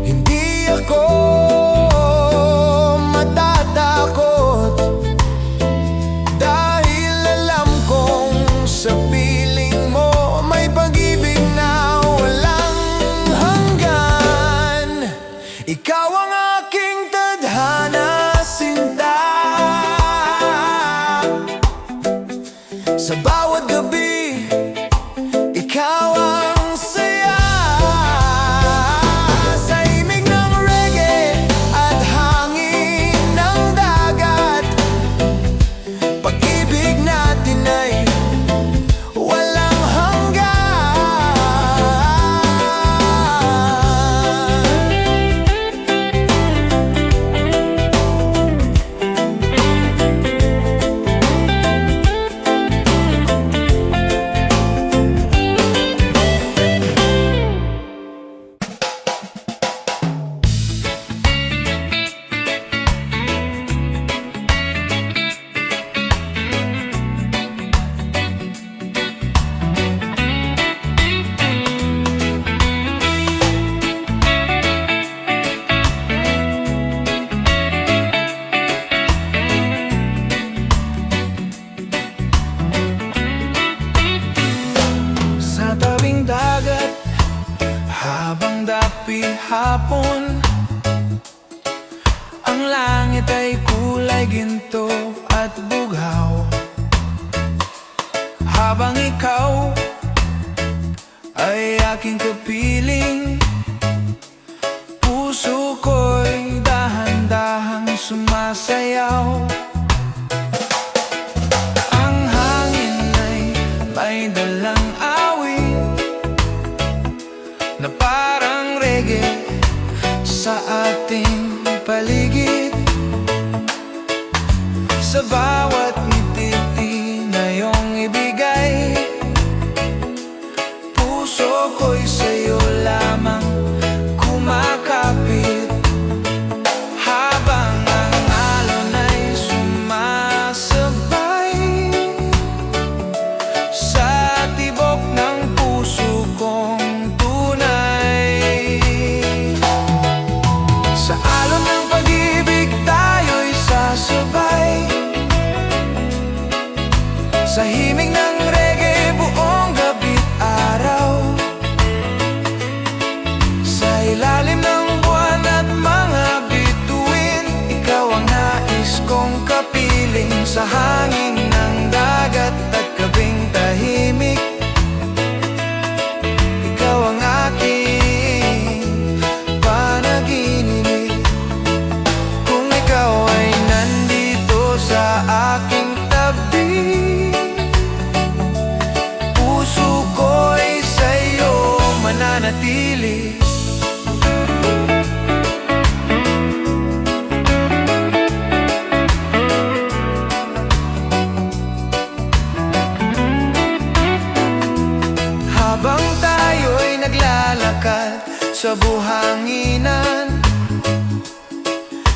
hindi ako matatakot, dahil alam kong sa piling mo may pag-ibig na walang hanggan. Ikaw ang aking tadhana, sinta. Sa bawat gabi, ikaw ang saya. Sa himig ng reggae at hangin ng dagat, pag-ibig natin ay walang hanggan. Sa tabing dagat, habang dapi hapon, ang langit ay kulay ginto at bughaw. Habang ikaw ay aking kapiling, puso ko'y dahan-dahang sumasayaw. Ang hangin ay may dalang awit na parang reggae sa ating paligid. Sa bawat ngiti Sa himig ng reggae buong gabi't araw, sa ilalim ng buwan at mga bituin, ikaw ang nais kong kapiling. Sa hangin ng dagat at gabing tahimik, ikaw ang aking panaginip. Kung ikaw ay nandito sa aking tabi, puso ko'y sa'yo mananatili. Habang tayo'y naglalakad sa buhanginan,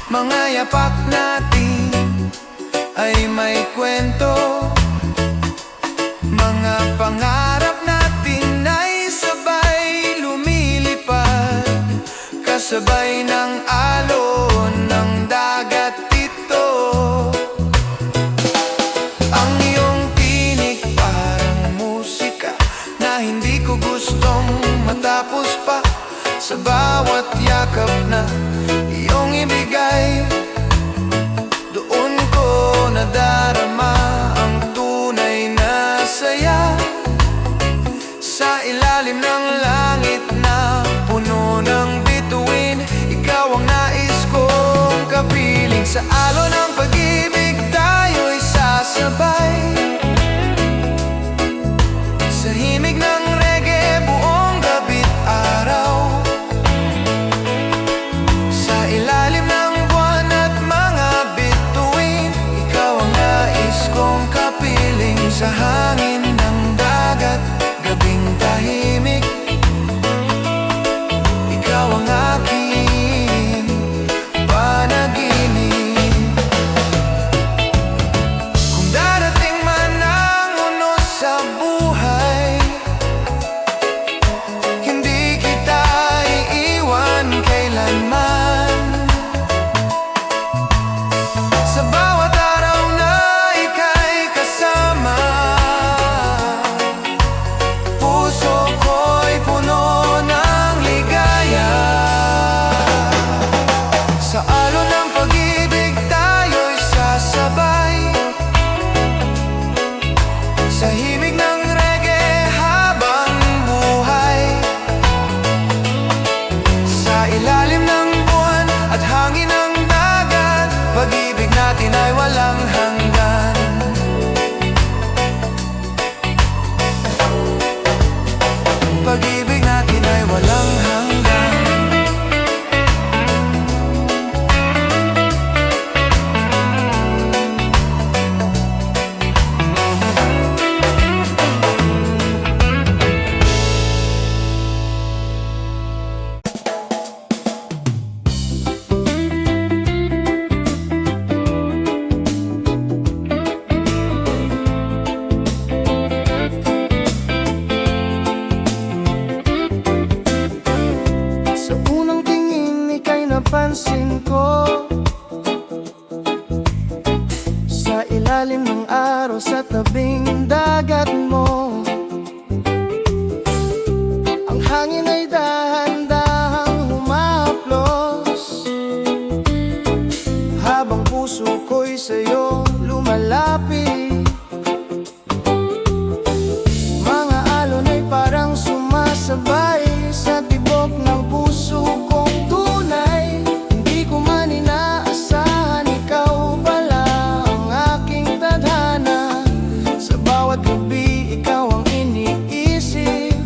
mga yapak natin ay may kwento. Mga pangarap natin ay sabay lumilipad, kasabay ng alon ng dagat ito. Ang iyong tinig parang musika na hindi ko gustong matapos pa. Sa bawat yakap na iyong ibigay, doon ko nadarama ang tunay na saya. Sa ilalim ng langit na puno ng bituin, ikaw ang nais kong kapiling. Sa alon ng pag-ibig tayo'y sasabay, sa himig ng reggae buong gabi't araw, sa ilalim ng buwan at mga bituin, ikaw ang nais kong kapiling. Sa hangin ng dagat, gabing tahimik, ikaw ang aking panaginip. Kung darating man ang unos sa buhay, hindi kita iiwan kailanman. Sa bawat araw na ika'y kasama, puso ko'y puno ng ligaya. Sa alon ng pag-ibig tayo'y sasabay, sa himig ng reggae habang buhay, sa ilalim ng buwan at hangin ng dagat, pag-ibig natin ay walang hanggan. Pag-ibig natin ay walang hanggan. Sa unang tingin ika'y napansin ko, sa ilalim ng araw sa tabing dagat mo. Ang hangin ay dahan-dahang humahaplos, habang puso ko'y sa'yo lumalapit. Mga alon ay parang sumasabay sa tibok ng puso kong tunay. Hindi ko man inaasahan, ikaw pala ang aking tadhana. Sa bawat gabi, ikaw ang iniisip.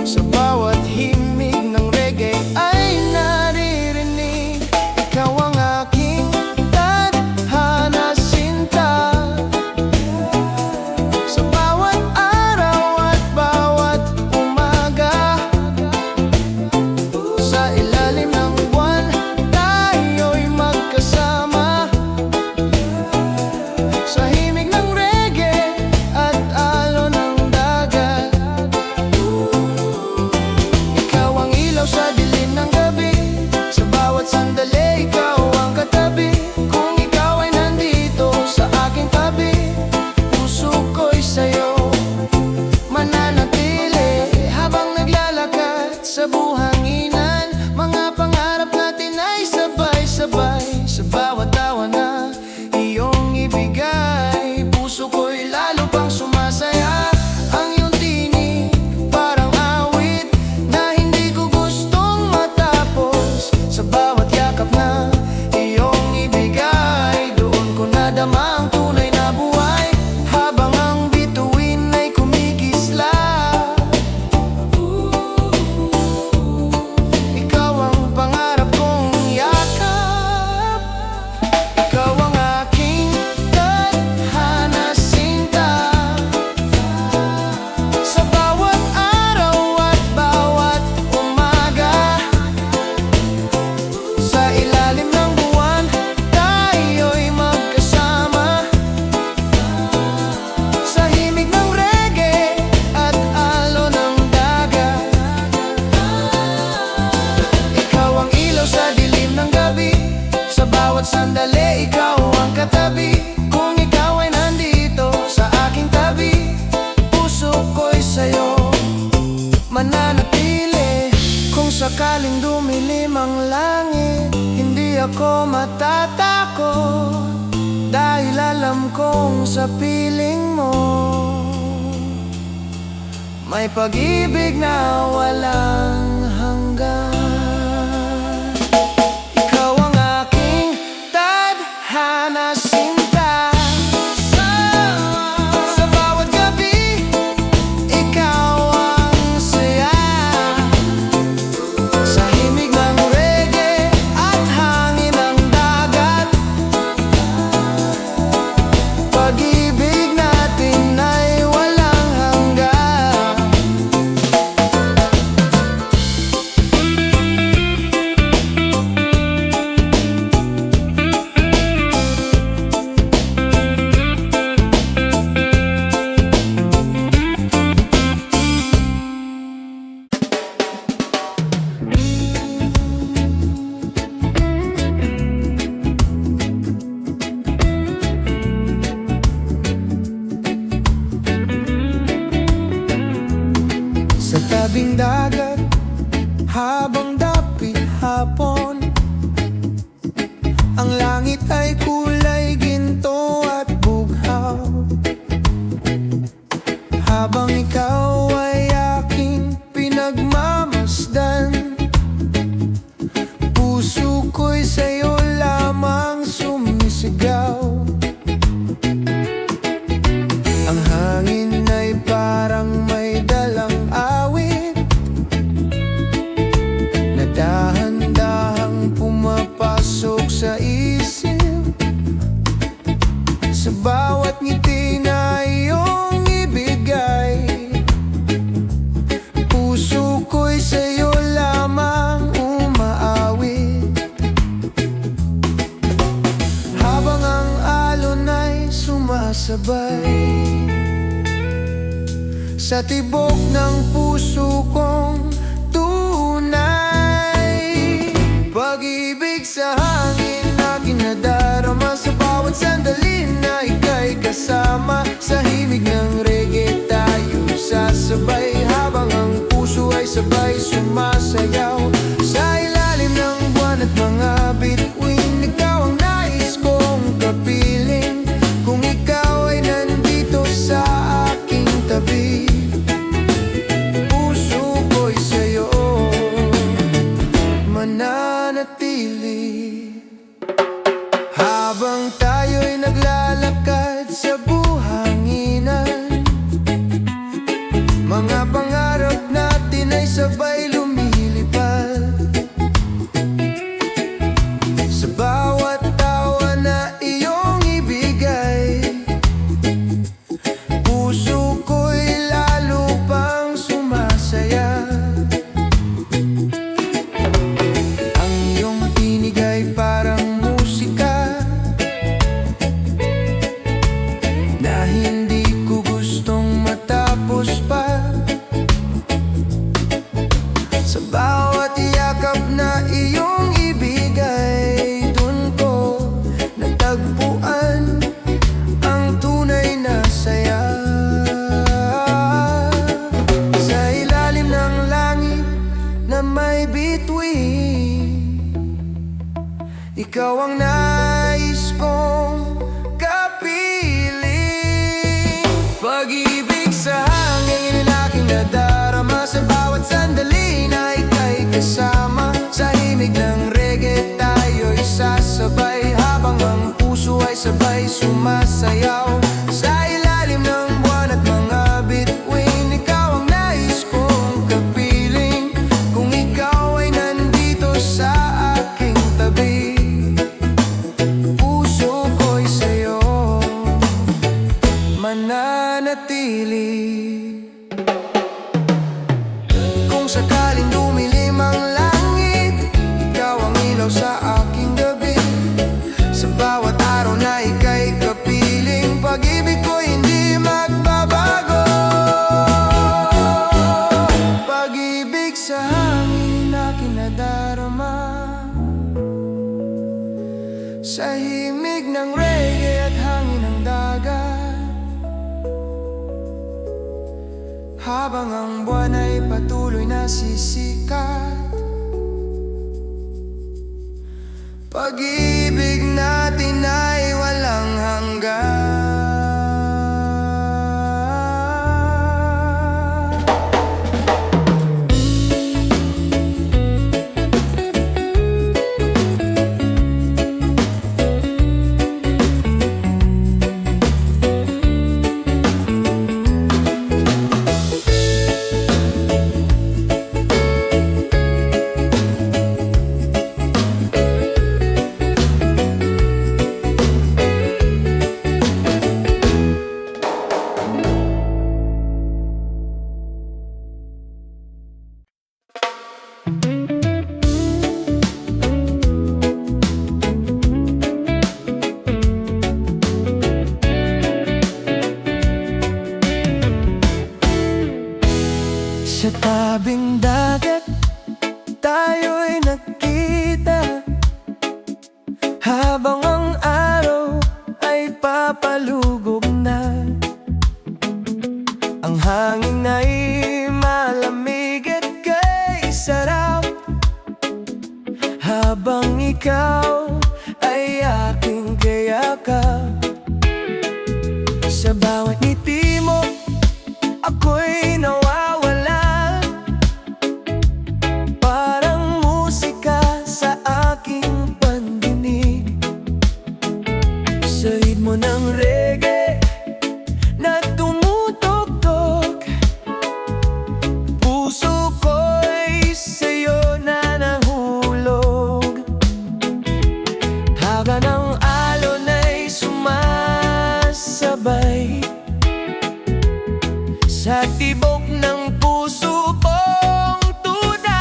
Sa bawat himig ng reggae ay naririnig, ikaw ang aking tadhana. sandali, ikaw ang katabi. Kung ikaw ay nandito sa aking tabi, puso ko'y sa'yo mananatili. Kung sakaling dumilim ang langit, hindi ako matatakot, dahil alam kong sa piling mo may pag-ibig na walang hanggan. Ikaw ang aking tadhana, sinta. Sa bawat gabi, ikaw ang saya. Sa himig ng reggae at hangin ng dagat, pag-ibig natin ay walang hanggan. Sa tabing dagat, habang dapit hapon, ang langit ay kulay ginto at bughaw. Habang ikaw ay aking pinagmamasdan, puso ko'y sa'yo lamang sumisigaw. Ang hangin ay parang may dalang awit na dahan-dahang pumapasok sa isip. Sa bawat ngiti na iyong ibigay, puso ko'y sa'yo lamang umaawit. Habang ang alon ay sumasabay sa tibok ng puso kong tunay, pag-ibig sa hangin na kinadarama, sa bawat sandali na ika'y kasama. Sa himig ng reggae tayo sasabay, habang ang puso ay sabay sumasayaw. Sa ilalim ng buwan at mga bituin, ikaw ang nais kong kapiling. Kung ikaw ay nandito sa aking tabi, puso ko'y sa'yo mananatili. Habang tayo'y naglalakad sa buhanginan, mga pangarap natin ay sabay lumilipad. Sa bawat tawa na iyong ibigay, puso ko'y lalo pang sumasaya. Ang iyong tinig ay parang musika na hindi ko gustong matapos pa. Sa bawat yakap na iyong ibigay, dun ko natagpuan ang tunay na saya. Sa ilalim ng langit na may bituin, ikaw ang nais kong kapiling. Pag-ibig sa hangin na aking nadarama, sa bawat sandali na ika'y kasama. Sa himig ng reggae tayo'y sasabay, habang ang puso ay sabay sumasayaw. Sa ilalim ng buwan at mga bituin, ikaw ang nais kong kapiling. Kung ikaw ay nandito sa aking tabi, puso ko'y sa'yo mananatili. Kung sakaling dumilim ang langit, ikaw ang ilaw sa aking gabi. Sa bawat araw na ika'y kapiling, pag-ibig ko Sa himig ng reggae at hangin ng dagat, habang ang buwan ay patuloy na sisikat, pag-ibig natin ay walang hanggan. Sa tabing dagat, tayo'y nagkita, habang ang araw ay papalugog na. Ang hangin ay malamig at kay sarap, habang ikaw ay aking kayakap. Sa bawat ngiti mo, ako'y nawawala, parang musika sa aking pandinig. Sa ritmo ng reggae na tumutugtog, puso ko'y sa'yo na nahulog. Haga ng alon ay sumasabay sa tibok ng puso kong tunay.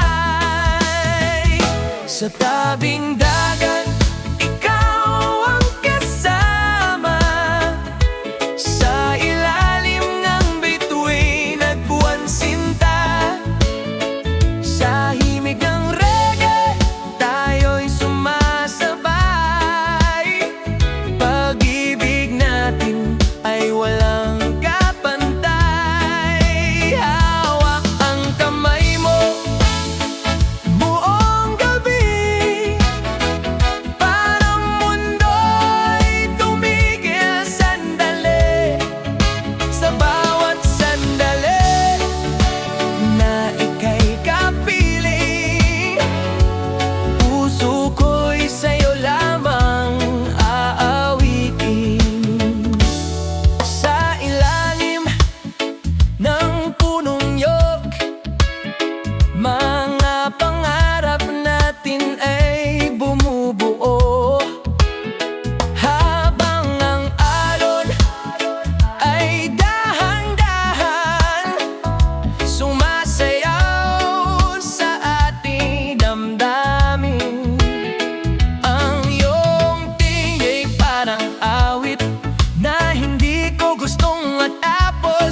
Sa tabing dagat, ikaw ang kasama, sa ilalim ng bituin at buwan sinta. Sa himig ng reggae, tayo'y sumasabay, pag-ibig natin ay walang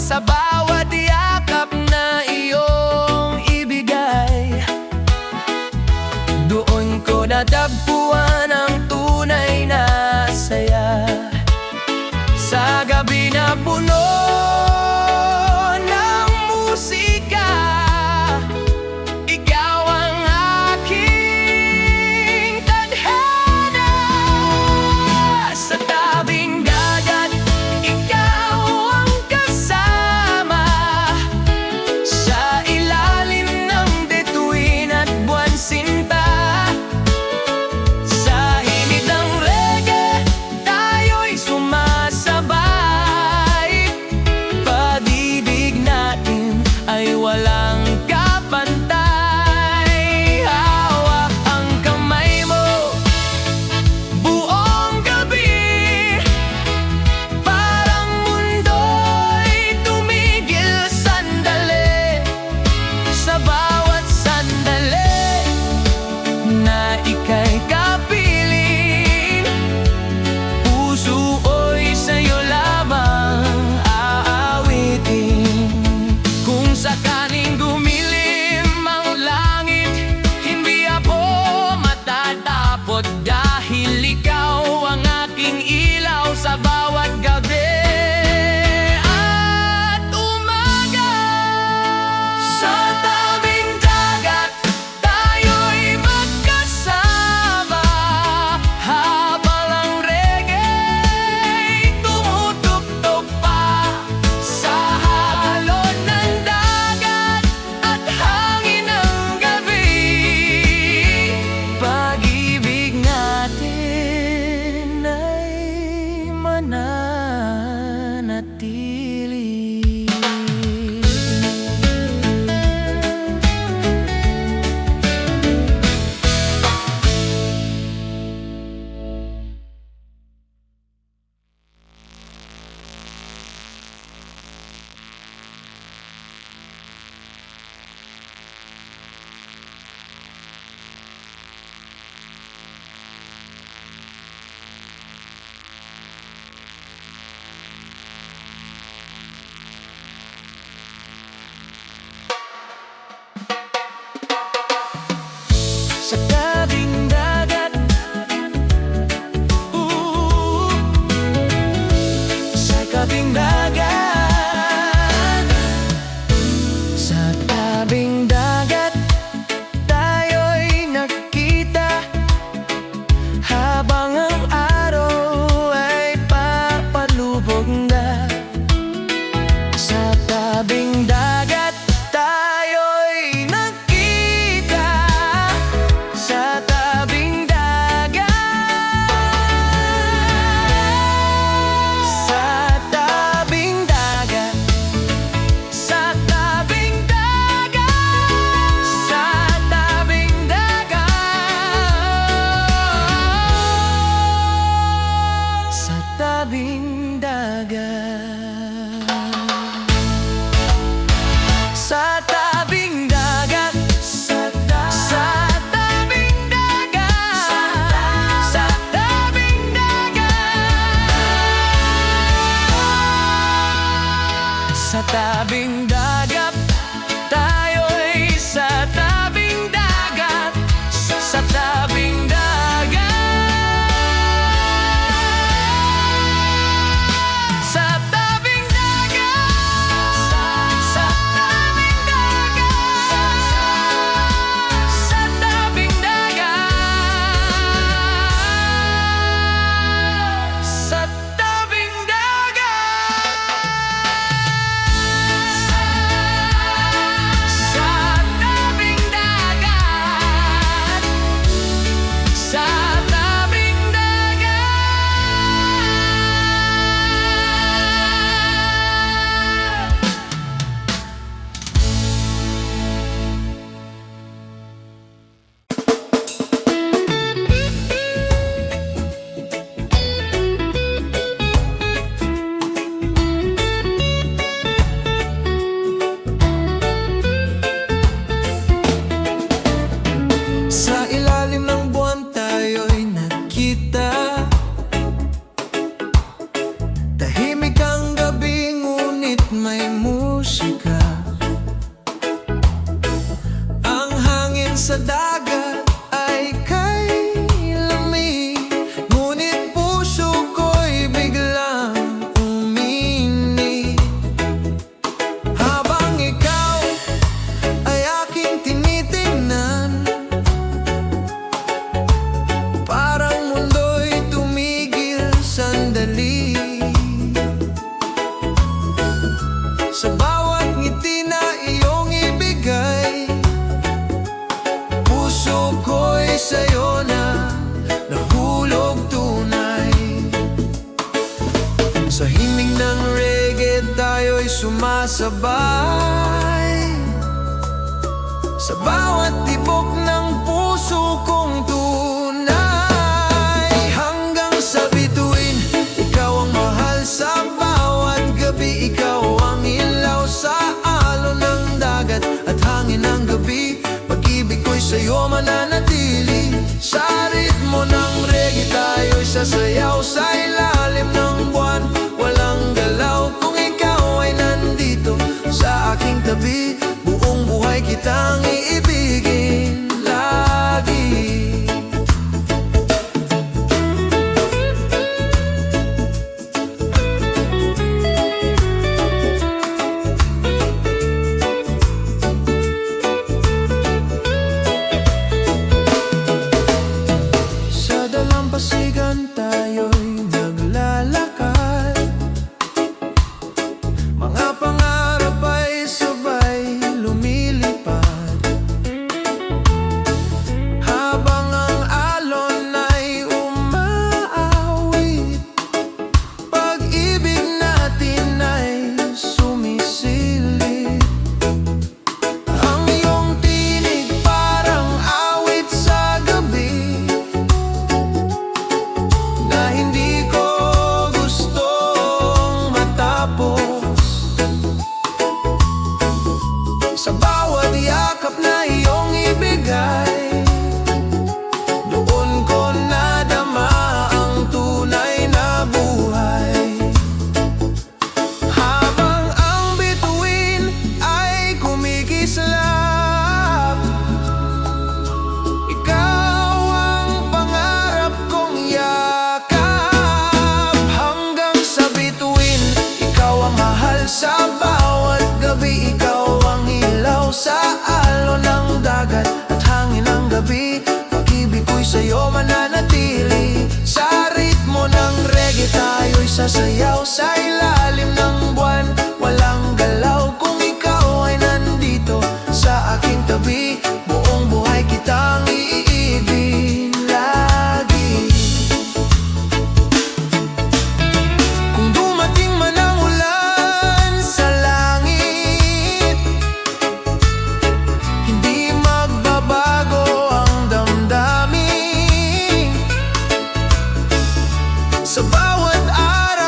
sa bawat yakap na iyong ibigay. Doon ko natagpuan ang tunay na saya, sa gabi na puno ng musika. Ikaw ang aking tadhana. Sa tabing dagat, ikaw ang kasama, sa ilalim ng bituin at buwan sinta. Sa himig ng reggae, tayo'y sumasabay, tabing dagat. Sa tabing dagat, sa tabing dagat, sa tabing dagat, sa tabing dagat, tayo'y sa tabing dagat, sa tabing dagat, sa tabing dagat, sa tabing dagat, sa tabing dagat, sa tabing sa ilalim ng buwan tayo'y nagkita. Tahimik ang gabi ngunit may musika. Ang hangin sa dagat ay kay lamig, ngunit puso ko'y biglang uminit. Habang ikaw ay aking tinitingnan, parang mundo'y tumigil sandali. Sa bawat ngiti na iyong ibigay, puso ko'y sa'yo na nahulog tunay. Sa himig ng reggae tayo'y sumasabay, sa bawat tibok ng puso kong tunay. Hanggang sa bituin, ikaw ang mahal. Sa bawat gabi, ikaw ang ilaw. Sa alon ng dagat at hangin ng gabi, pag-ibig ko'y sa'yo mananatili. Sa ritmo ng reggae tayo'y sasayaw, sa ilalim ng buwan walang galaw. Kung ikaw ay nandito sa aking tabi, buong buhay kitang iibigin lagi. Sa dalampasigan tayo'y naglalakad, mga pangarap ay sabay lumilipad. Habang ang alon ay umaawit, pag-ibig natin ay sumisilip. Ang iyong tinig parang awit sa gabi, na hindi ko gustong matapos. Sa bawat yakap na iyong ibigay, doon ko nadama ang tunay na buhay. Habang ang bituin ay kumikislap, ikaw ang pangarap kong yakap. Hanggang sa bituin, ikaw ang mahal. Sa bawat gabi, ikaw ang ilaw. Sa alon ng dagat at hangin ng gabi, pag-ibig ko'y sa'yo mananatili. Sa ritmo ng reggae tayo'y sasayaw, sa ilalim ng buwan walang galaw. Kung ikaw ay nandito sa aking tabi, buong buhay kitang iibig lagi. Kung dumating man ang ulan sa langit, hindi magbabago ang damdamin. Sa bawat araw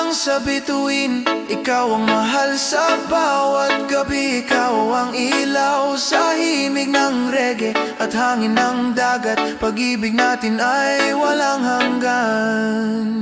lamang sa bituin. Ikaw ang mahal sa bawat gabi. Ikaw ang ilaw sa himig ng reggae at hangin ng dagat. Pag-ibig natin ay walang hanggan.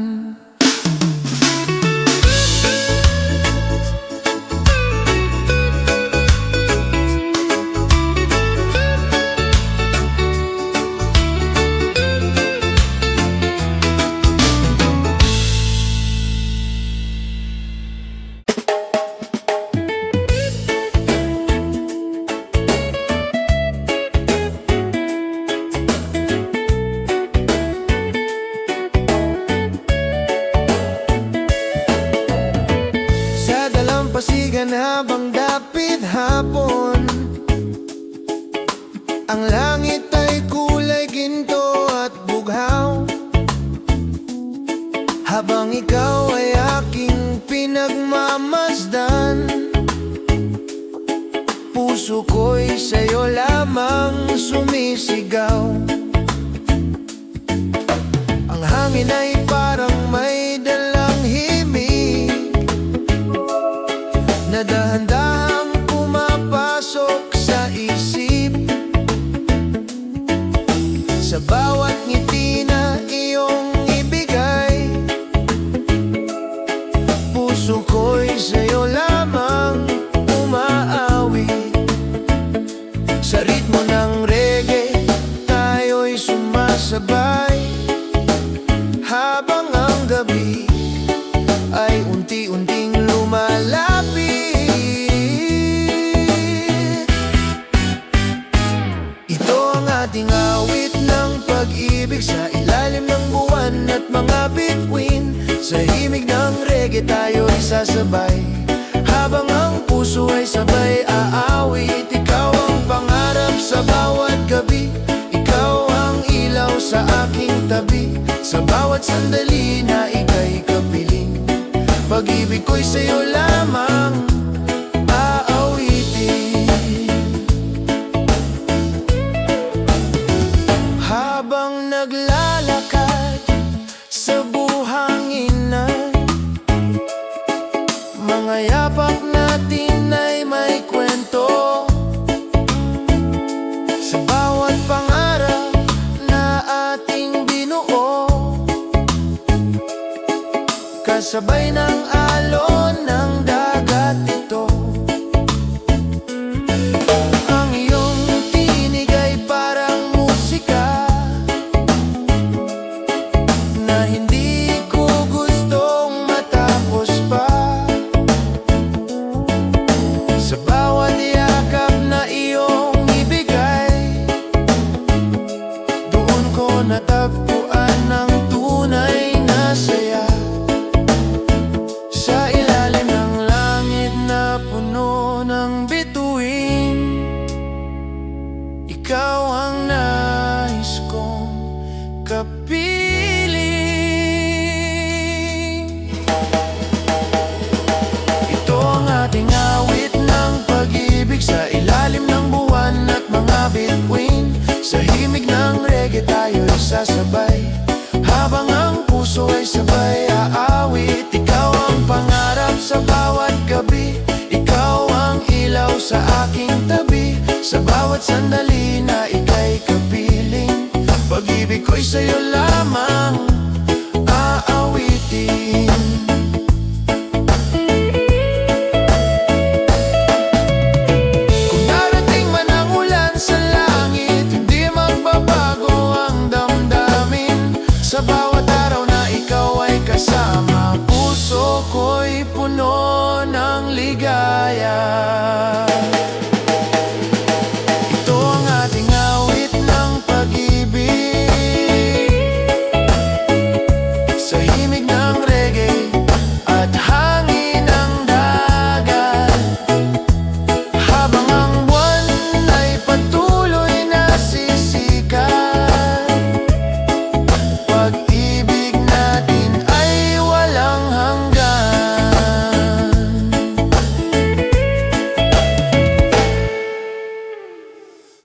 Pasigan habang dapit hapon, ang langit ay kulay ginto at bughaw. Habang ikaw ay aking pinagmamasdan, puso ko'y sa'yo lamang sumisigaw. Ang hangin ay parang may dalang himig na dahan-dahang pumapasok sa isip. Sa bawat ngiti na iyong ibigay, puso ko'y sa'yo lamang umaawit. Sa ritmo ng reggae, tayo'y sumasabay, habang ang gabi ay unti-unting lumalapit. Ating awit ng pag-ibig sa ilalim ng buwan at mga bituin. Sa himig ng reggae tayo'y sasabay, habang ang puso ay sabay aawit. Ikaw ang pangarap sa bawat gabi, ikaw ang ilaw sa aking tabi. Sa bawat sandali na ika'y kapiling, pag-ibig ko'y sa'yo lamang aawitin. Habang naglalakad sa buhanginan, mga yapak natin ay may kwento. Sa bawat pangarap na ating binuo, kasabay ng alon ng dagat ito. Ang iyong tinig ay parang musika na hindi ko gustong matapos pa. Sa bawat yakap na iyong ibigay, doon ko natagpuan ang tunay na saya. Sa ilalim ng langit na puno ng bituin, ikaw ang nais kong kapiling. Ito ang ating awit ng pag-ibig sa ilalim ng buwan at mga bituin. Sa himig ng reggae tayo'y sasabay, habang ang puso ay sabay aawit. Ikaw ang pangarap sa bawat gabi, ikaw ang ilaw sa aking tabi. Sa bawat sandali na ika'y kapiling, pag-ibig ko'y sa'yo lamang aawitin. Kung darating man ang ulan sa langit, hindi magbabago ang damdamin. Sa bawat araw na ikaw ay kasama, puso ko'y puno